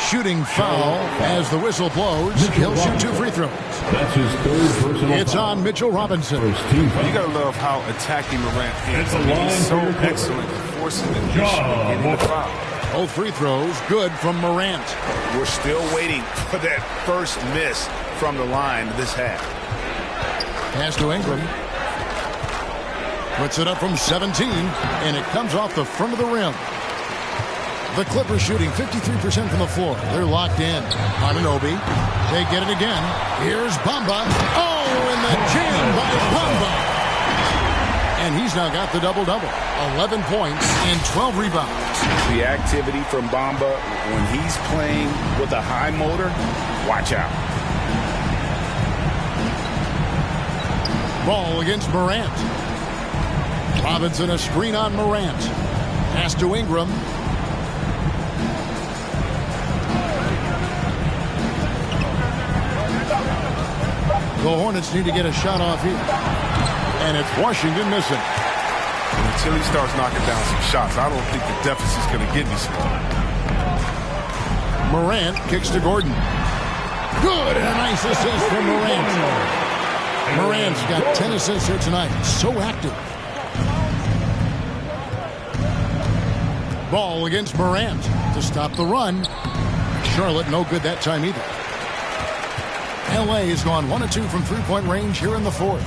Shooting foul as the whistle blows. He'll shoot 2 free throws. That's his third personal It's foul. on Mitchell Robinson. You got to love how attacking Morant is. I mean, he's so excellent at forcing the issue and getting the foul. Both free throws good from Morant. We're still waiting for that first miss from the line this half. Pass to Ingram. Puts it up from 17, and it comes off the front of the rim. The Clippers shooting 53% from the floor. They're locked in. Anunoby. They get it again. Here's Bamba. Oh, and the jam by Bamba. And he's now got the double-double. 11 points and 12 rebounds. The activity from Bamba when he's playing with a high motor, watch out. Ball against Morant. Robinson a screen on Morant. Pass to Ingram. The Hornets need to get a shot off here. And it's Washington missing. Until he starts knocking down some shots, I don't think the deficit's going to get any smaller. Morant kicks to Gordon. Good, and a nice assist from Morant. Morant's got 10 assists here tonight. So active. Ball against Morant to stop the run. Charlotte no good that time either. LA has gone 1 of 2 from three-point range here in the fourth.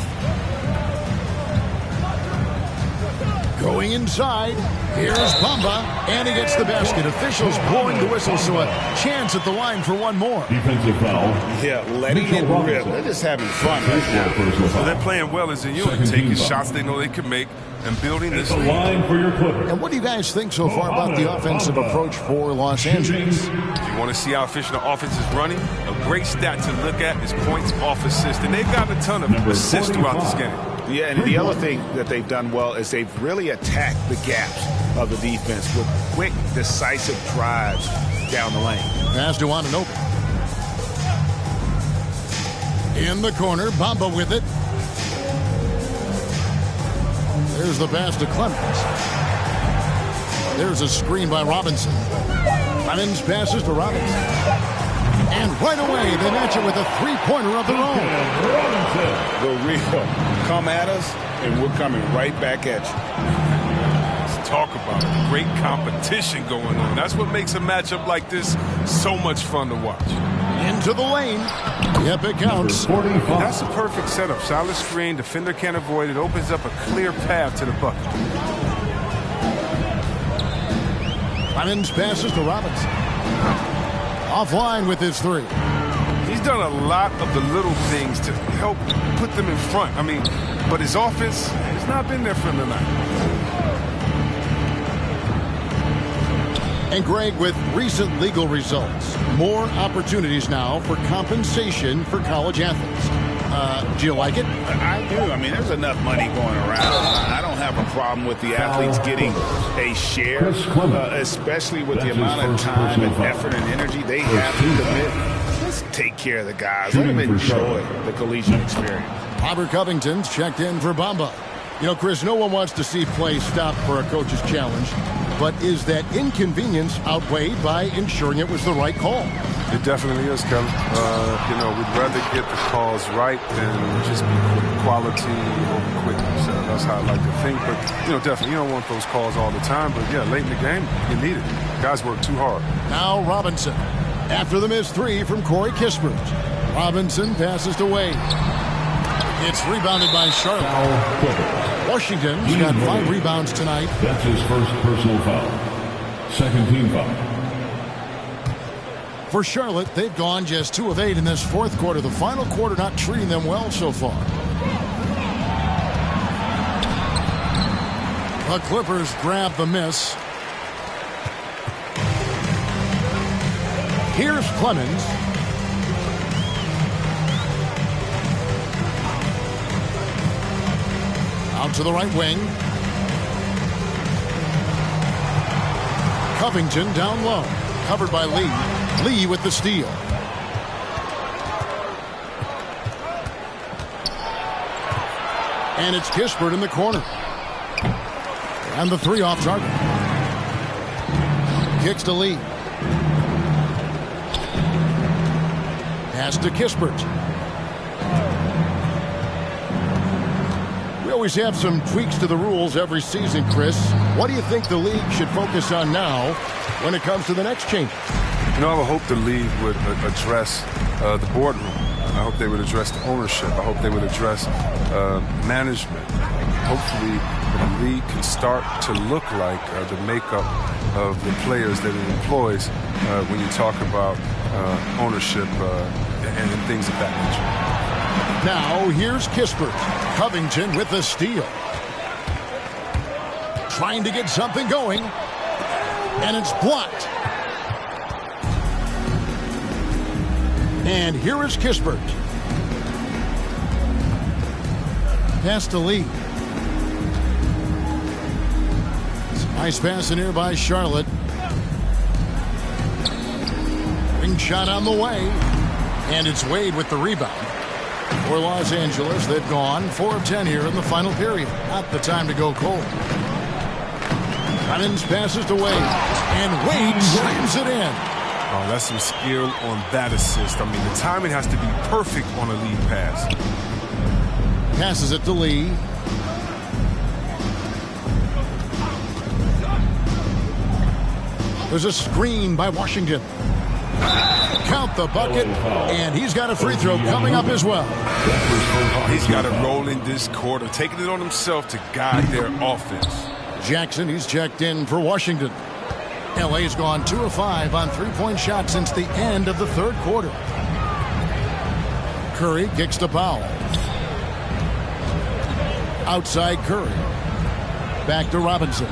Going inside. Here's Bamba, and he gets the basket. Officials blowing the whistle, so a chance at the line for one more. Defensive foul. Yeah, letting it rip. They're just having fun right now. So they're playing well as a unit, taking shots they know they can make and building this lead. Line for your Clippers. And what do you guys think so far about the offensive approach for Los Angeles? If you want to see how efficient the offense is running, a great stat to look at is points off assist. And they've got a ton of assists throughout this game. Yeah, and the other thing that they've done well is they've really attacked the gaps of the defense with quick, decisive drives down the lane. Pass to Anunoby. In the corner, Bamba with it. There's the pass to Clemens. There's a screen by Robinson. Clemens passes to Robinson. And right away, they match it with a three-pointer of their own. The real come at us, and we're coming right back at you. Let's talk about it. Great competition going on. That's what makes a matchup like this so much fun to watch. Into the lane. Yep, it counts. That's a perfect setup. Solid screen. Defender can't avoid it. Opens up a clear path to the bucket. Clemens passes to Robinson. Offline with his three. He's done a lot of the little things to help put them in front. I mean, but his offense has not been there for him tonight. And Greg, with recent legal results, more opportunities now for compensation for college athletes. Do you like it? I do. I mean, there's enough money going around. I don't have a problem with the athletes getting a share, especially with the amount of time and effort and energy they have to commit. Just take care of the guys. Let them enjoy the collegiate experience. Robert Covington's checked in for Bamba. You know, Chris, no one wants to see play stopped for a coach's challenge. But is that inconvenience outweighed by ensuring it was the right call? It definitely is, Kevin. You know, we'd rather get the calls right than just be quick. Quality over quickness. That's how I like to think. But, you know, definitely, you don't want those calls all the time. But, yeah, late in the game, you need it. Guys work too hard. Now Robinson. After the missed three from Corey Kispert. Robinson passes to Wade. It's rebounded by Charlotte. Washington's got 5 rebounds tonight. That's his first personal foul. Second team foul. For Charlotte, they've gone just 2 of 8 in this fourth quarter. The final quarter not treating them well so far. The Clippers grab the miss. Here's Clemens. Out to the right wing. Covington down low. Covered by Lee. Lee with the steal. And it's Kispert in the corner. And the three off target. Kicks to Lee. Pass to Kispert. We always have some tweaks to the rules every season, Chris. What do you think the league should focus on now when it comes to the next change? You know, I would hope the league would address the boardroom. I hope they would address the ownership. I hope they would address management. Hopefully, the league can start to look like the makeup of the players that it employs when you talk about ownership and things of that nature. Now, here's Kispert. Covington with the steal. Trying to get something going. And it's blocked. And here is Kispert. Pass to Lee. Nice pass in here by Charlotte. Ring shot on the way. And it's Wade with the rebound. For Los Angeles, they've gone 4 of 10 here in the final period. Not the time to go cold. Connens passes to Wade. And Wade slams it in. Oh, that's some skill on that assist. I mean, the timing has to be perfect on a lead pass. Passes it to Lee. There's a screen by Washington. Count the bucket, and he's got a free throw coming up as well. He's got to roll in this quarter, taking it on himself to guide their offense. Jackson, he's checked in for Washington. LA's gone 2 of 5 on three-point shots since the end of the third quarter. Curry kicks to Powell. Outside Curry. Back to Robinson.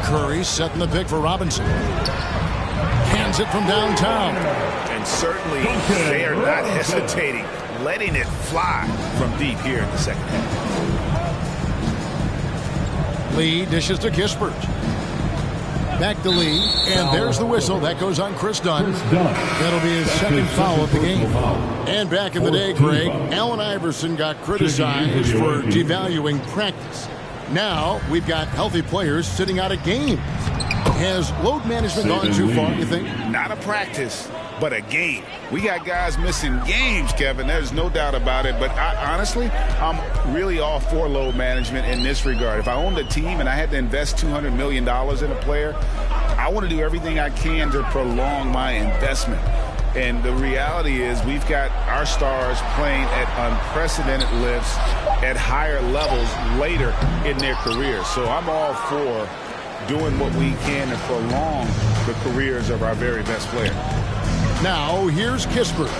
Curry setting the pick for Robinson. Hands it from downtown. And certainly they are not hesitating, letting it fly from deep here in the second half. Lee dishes to Kispert. Back to Lee, and there's the whistle. That goes on Chris Dunn. That'll be his second foul of the game. And back in the day, Greg, Allen Iverson got criticized for devaluing practice. Now we've got healthy players sitting out of games. Has load management gone too far, you think? Not a practice, but a game. We got guys missing games, Kevin. There's no doubt about it. But honestly, I'm really all for load management in this regard. If I owned a team and I had to invest $200 million in a player, I want to do everything I can to prolong my investment. And the reality is we've got our stars playing at unprecedented lifts at higher levels later in their careers. So I'm all for doing what we can to prolong the careers of our very best players. Now, here's Kispert.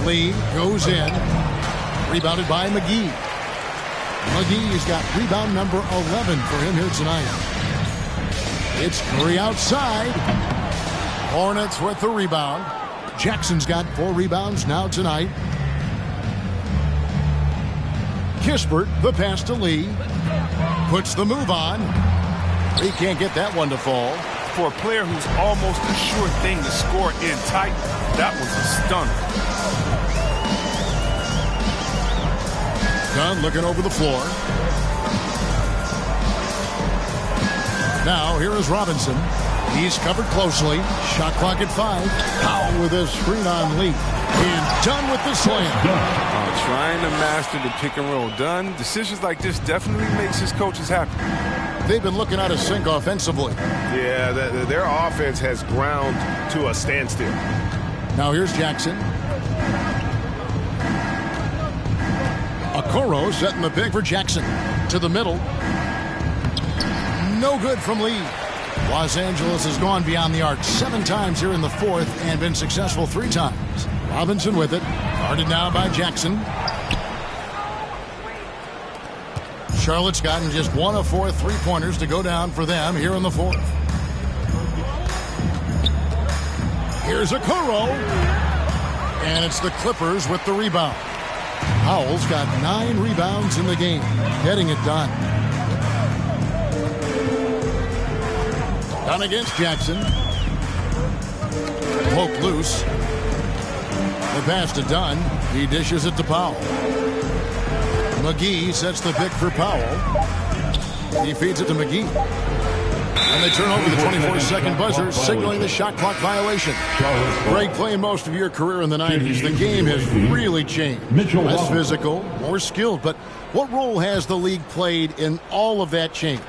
Lee goes in. Rebounded by McGee. McGee's got rebound number 11 for him here tonight. It's Curry outside. Hornets with the rebound. Jackson's got 4 rebounds now tonight. Kispert, the pass to Lee. Puts the move on. He can't get that one to fall. For a player who's almost a sure thing to score in tight, that was a stunner. Dunn looking over the floor. Now here is Robinson. He's covered closely. Shot clock at 5. Powell with a screen on Lee. And Dunn with the slam. Trying to master the pick and roll. Dunn, decisions like this definitely makes his coaches happy. They've been looking out of sync offensively. Yeah, their offense has ground to a standstill. Now here's Jackson. Okoro setting the pick for Jackson. To the middle. No good from Lee. Los Angeles has gone beyond the arc 7 times here in the fourth and been successful 3 times. Robinson with it. Guarded now by Jackson. Charlotte's gotten just 1 of 4 3-pointers to go down for them here in the fourth. Here's Okoro. And it's the Clippers with the rebound. Powell's got 9 rebounds in the game. Getting it done. Dunn against Jackson. Poke loose. The pass to Dunn. He dishes it to Powell. McGee sets the pick for Powell. He feeds it to McGee. And they turn over the 24-second buzzer, signaling the shot clock violation. Greg, playing most of your career in the 90s, the game has really changed. Less physical, more skilled. But what role has the league played in all of that change?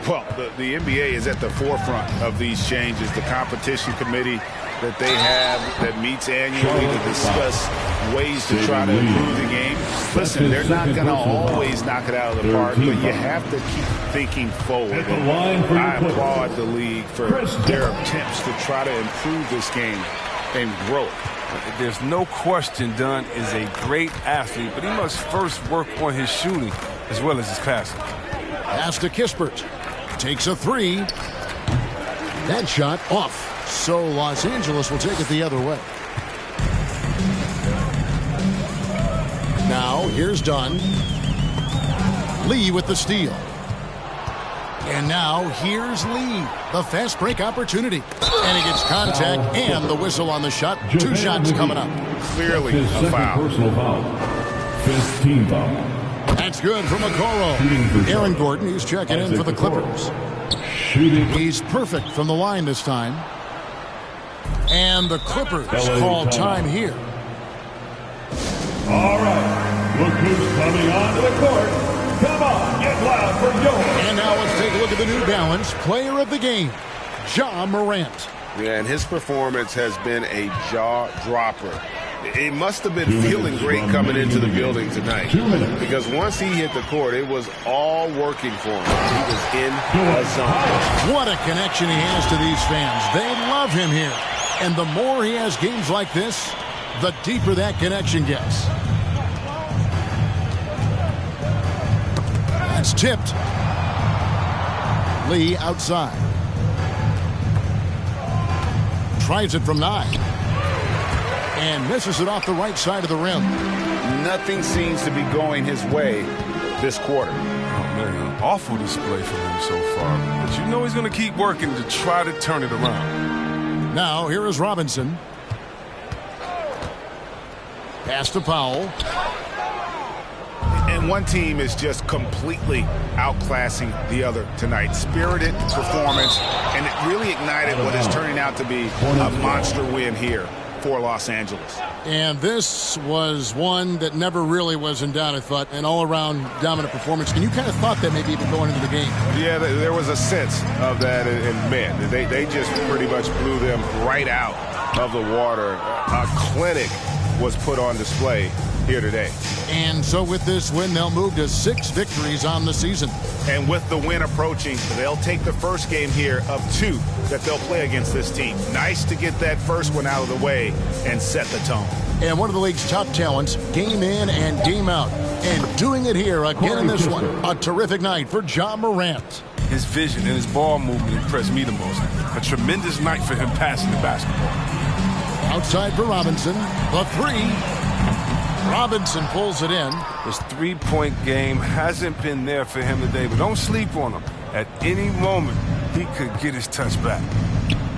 Well, the NBA is at the forefront of these changes. The competition committee that they have that meets annually to discuss ways to try to improve the game. Listen, they're not going to always knock it out of the park, but you have to keep thinking forward. And I applaud the league for their attempts to try to improve this game and grow it. There's no question Dunn is a great athlete, but he must first work on his shooting as well as his passing. Pass to Kispert. Takes a three. That shot off. So Los Angeles will take it the other way. Now here's Dunn. Lee with the steal. And now here's Lee. The fast break opportunity. And he gets contact and the whistle on the shot. Two shots coming up. Clearly a foul. Personal foul. 5th team foul. That's good from Okoro. Aaron Gordon, he's checking in for the Clippers. He's perfect from the line this time. And the Clippers call time here. All right. Look who's coming onto the court. Come on, get loud for Joe. And now let's take a look at the New Balance player of the game, Ja Morant. Yeah, and his performance has been a jaw dropper. It must have been feeling great coming into the building tonight, because once he hit the court, it was all working for him. He was in the zone. What a connection he has to these fans. They love him here. And the more he has games like this, the deeper that connection gets. That's tipped. Lee outside. Tries it from 9. And misses it off the right side of the rim. Nothing seems to be going his way this quarter. Oh, man, an awful display from him so far. But you know he's going to keep working to try to turn it around. Now, here is Robinson. Pass to Powell. And one team is just completely outclassing the other tonight. Spirited performance, and it really ignited what is turning out to be a monster win here for Los Angeles. And this was one that never really was in doubt, I thought, an all-around dominant performance. And you kind of thought that maybe even going into the game. Yeah, there was a sense of that, and man, they just pretty much blew them right out of the water. A clinic was put on display here today. And so with this win, they'll move to 6 victories on the season. And with the win approaching, they'll take the first game here of 2 that they'll play against this team. Nice to get that first one out of the way and set the tone. And one of the league's top talents, game in and game out. And doing it here again in this one. A terrific night for Ja Morant. His vision and his ball movement impressed me the most. A tremendous night for him passing the basketball. Outside for Robinson. The 3. Robinson pulls it in. His three-point game hasn't been there for him today, but don't sleep on him. At any moment, he could get his touch back.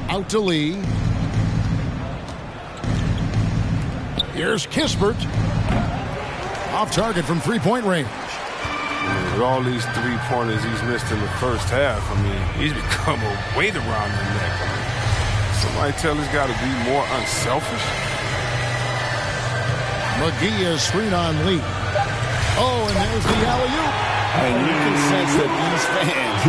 Out to Lee. Here's Kispert. Off target from three-point range. With all these three-pointers he's missed in the first half, I mean, he's become a weight around the neck. I mean, somebody tell he's got to be more unselfish. McGee is screen on Lee. Oh, and there's the alley-oop. And you can sense that these fans,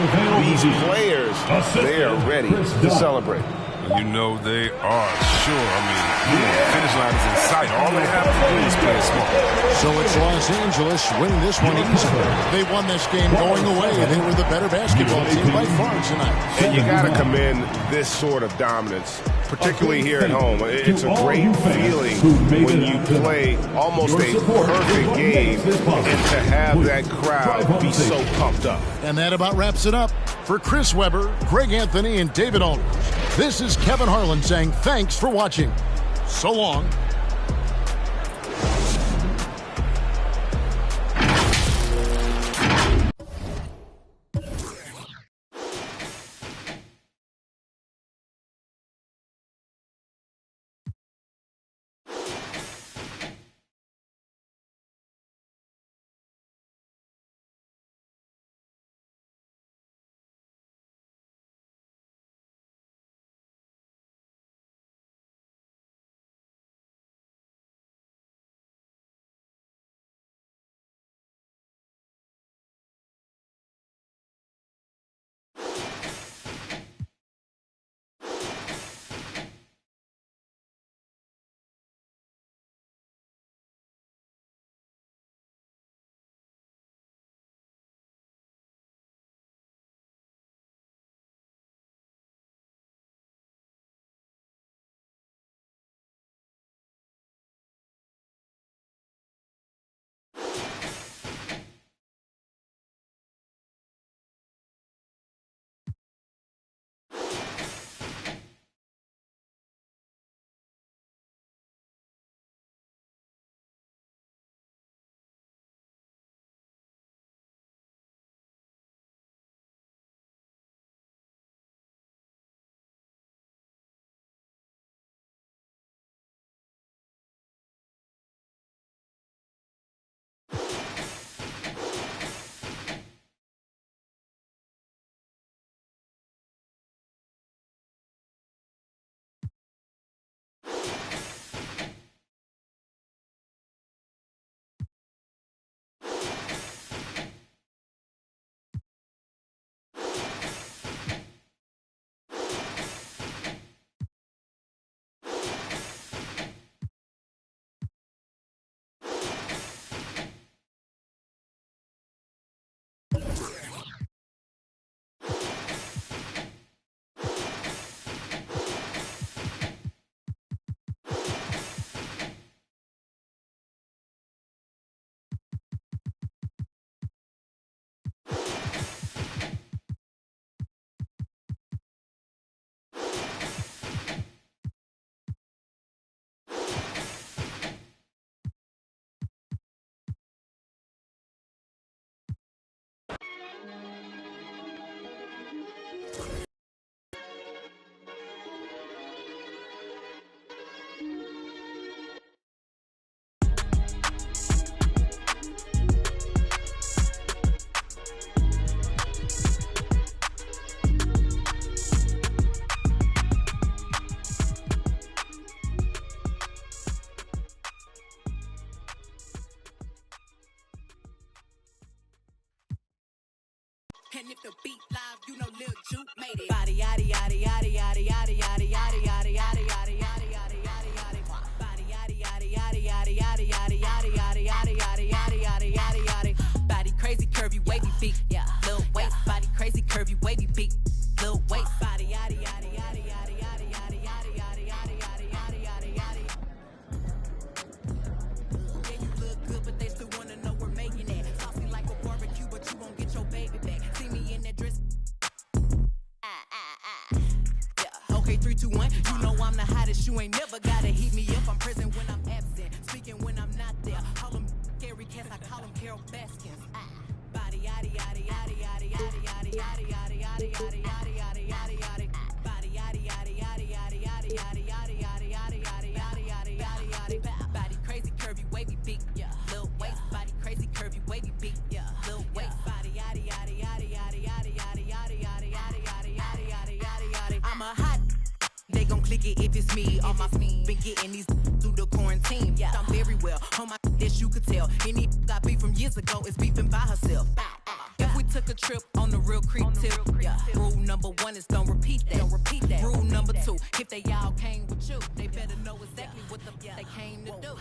these players, they are ready to celebrate. And you know they are sure. I mean, the finish line is in sight. All they have to do is play small. So it's Los Angeles winning this one easily. They won this game going away. They were the better basketball team by far tonight. And you got to commend this sort of dominance, particularly here at home. It's a great feeling when you play almost a perfect game and to have that crowd be so pumped up. And that about wraps it up. For Chris Webber, Greg Anthony, and David Aldridge, this is Kevin Harlan saying thanks for watching. So long. the beat live, you know Lil Juke made it. Body yaddy yaddy yaddy yaddy yaddy yaddy yaddy yaddy yaddy yaddy yaddy yaddy yaddy yaddy. Body yaddy yaddy yaddy yaddy yaddy yaddy yaddy yaddy yaddy yaddy yaddy yaddy yaddy yaddy. Body crazy, curvy, wavy beat. Yeah, Lil waist. Body crazy, curvy, wavy beat. Lil waist. Body yaddy yaddy yaddy yaddy yaddy yaddy yaddy yaddy yaddy yaddy yaddy yaddy. Yeah, you look good, but they still wanna know we're making it. Saucy like a barbecue, but you won't get your baby back. See me in that dress. Yeah, okay, 3, 2, 1. You know I'm the hottest. You ain't never gotta heat me up. I'm present when I'm absent, speaking when I'm not there. Call them scary cats, I call them Carol Baskins. Body yaddy yaddy yaddy yaddy yaddy yaddy yaddy yaddy yaddy yaddy yaddy yaddy yaddy yaddy. Body yaddy yaddy yaddy yaddy yaddy yaddy yaddy yaddy yaddy yaddy yaddy yaddy yaddy yaddy. Body crazy, curvy, wavy beat. Yeah, Lil waist. Body crazy, curvy, wavy beat. Yeah, Lil waist. Body yaddy yaddy yaddy yaddy yaddy yaddy yaddy yaddy yaddy yaddy yaddy yaddy yaddy yaddy. I'm a hot. They gon' click it if it's me. All my been getting these through the quarantine. Yeah, I'm very well on my this you could tell. Any got beef from years ago is beefing by herself. If we took a trip on the real creep tip, yeah. Rule number 1 is don't repeat that. Don't repeat that. Rule number 2, if they all came with you, they better know exactly what the they came to do.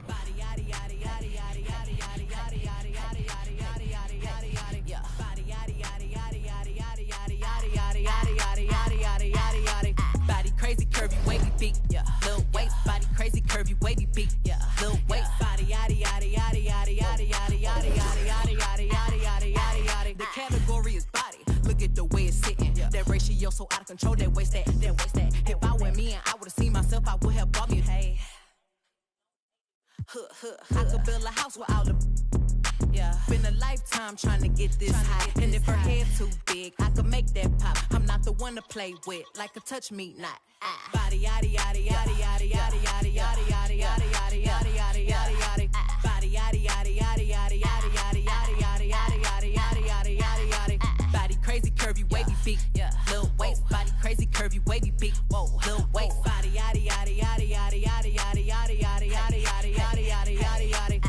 Body yaddy yaddy yaddy yaddy yaddy yaddy yaddy yaddy yaddy yaddy yaddy yaddy yaddy yaddy. Yeah. Body yaddy yaddy yaddy yaddy yaddy yaddy yaddy yaddy yaddy yaddy yaddy yaddy yaddy yaddy. Body crazy, curvy, wavy beat. Yeah. Lil waist. Body crazy, curvy, wavy beat. Yeah. Lil waist. Body yaddy yaddy yaddy yaddy yaddy yaddy yaddy yaddy yaddy yaddy yaddy yaddy yaddy yaddy. The category is body. Look at the way it's sitting. That ratio so out of control. That waist that. That waist that. If I were me and I would've seen myself, I would have bought me. Hey. I could build a house with all the. Yeah, been a lifetime trying to get this high. And if her head too big, I could make that pop. I'm not the one to play with, like a touch me not. Body yaddy yaddy yaddy yaddy yaddy yaddy yaddy yaddy yaddy yaddy yaddy yaddy yaddy yaddy. Body yaddy yaddy yaddy yaddy yaddy yaddy yaddy yaddy yaddy yaddy yaddy yaddy yaddy yaddy. Body crazy, curvy, wavy beat. Lil waist. Body crazy, curvy, wavy beat. Lil waist. Body yaddy yaddy yaddy yaddy yaddy yaddy yaddy yaddy yaddy yaddy yaddy yaddy yaddy yaddy.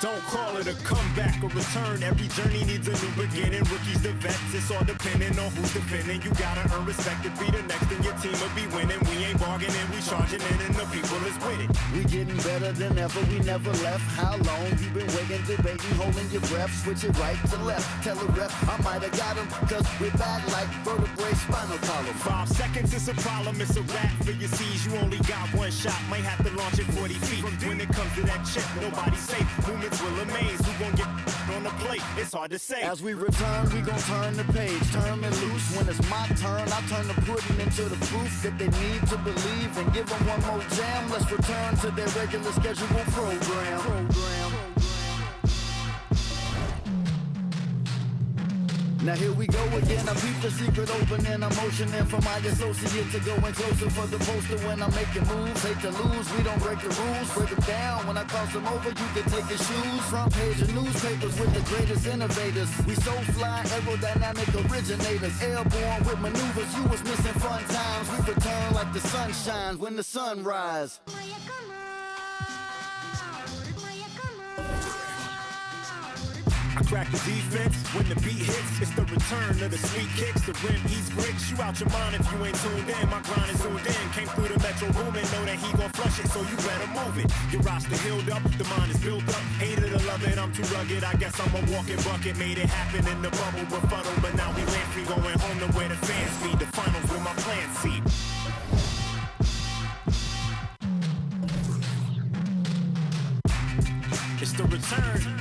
Don't call it a comeback or return. Every journey needs a new beginning. Rookies to vets, it's all depending on who's defending. You gotta earn respect to be the next, and your team will be winning. We ain't bargaining, we charging in, and the people is with it. We getting better than ever, we never left. How long you been waiting, debating, holding your breath? Switch it right to left, tell a rep I might have got him, cause we're back like vertebrae, spinal column. 5 seconds is a problem, it's a wrap for your C's. You only got one shot, might have to launch it 40 feet. When it comes to that chip, nobody's safe. Movements will amaze, who gon' get on the plate? It's hard to say. As we return, we gon' turn the page, turn and loose. When it's my turn, I turn the pudding into the proof that they need to believe, and give them one more jam. Let's return to their regular scheduled program. Now here we go again, I beat the secret opening. I'm motioning for my associate to go in closer for the poster when I'm making moves. Hate to lose, we don't break the rules. Break them down, when I cross them over, you can take your shoes. Front page of newspapers with the greatest innovators. We so fly, aerodynamic originators. Airborne with maneuvers, you was missing fun times. We return like the sun shines when the sun rise. I crack the defense when the beat hits. It's the return of the sweet kicks. The rim eats bricks. You out your mind if you ain't tuned in. My grind is zoomed in. Came through the metro room and know that he gon' flush it, so you better move it. Your roster healed up, the mind is built up. Hated to love it, I'm too rugged. I guess I'm a walking bucket. Made it happen in the bubble, befuddle. But now we land free, going home to where the fans feed. The finals with my plan seat. It's the return.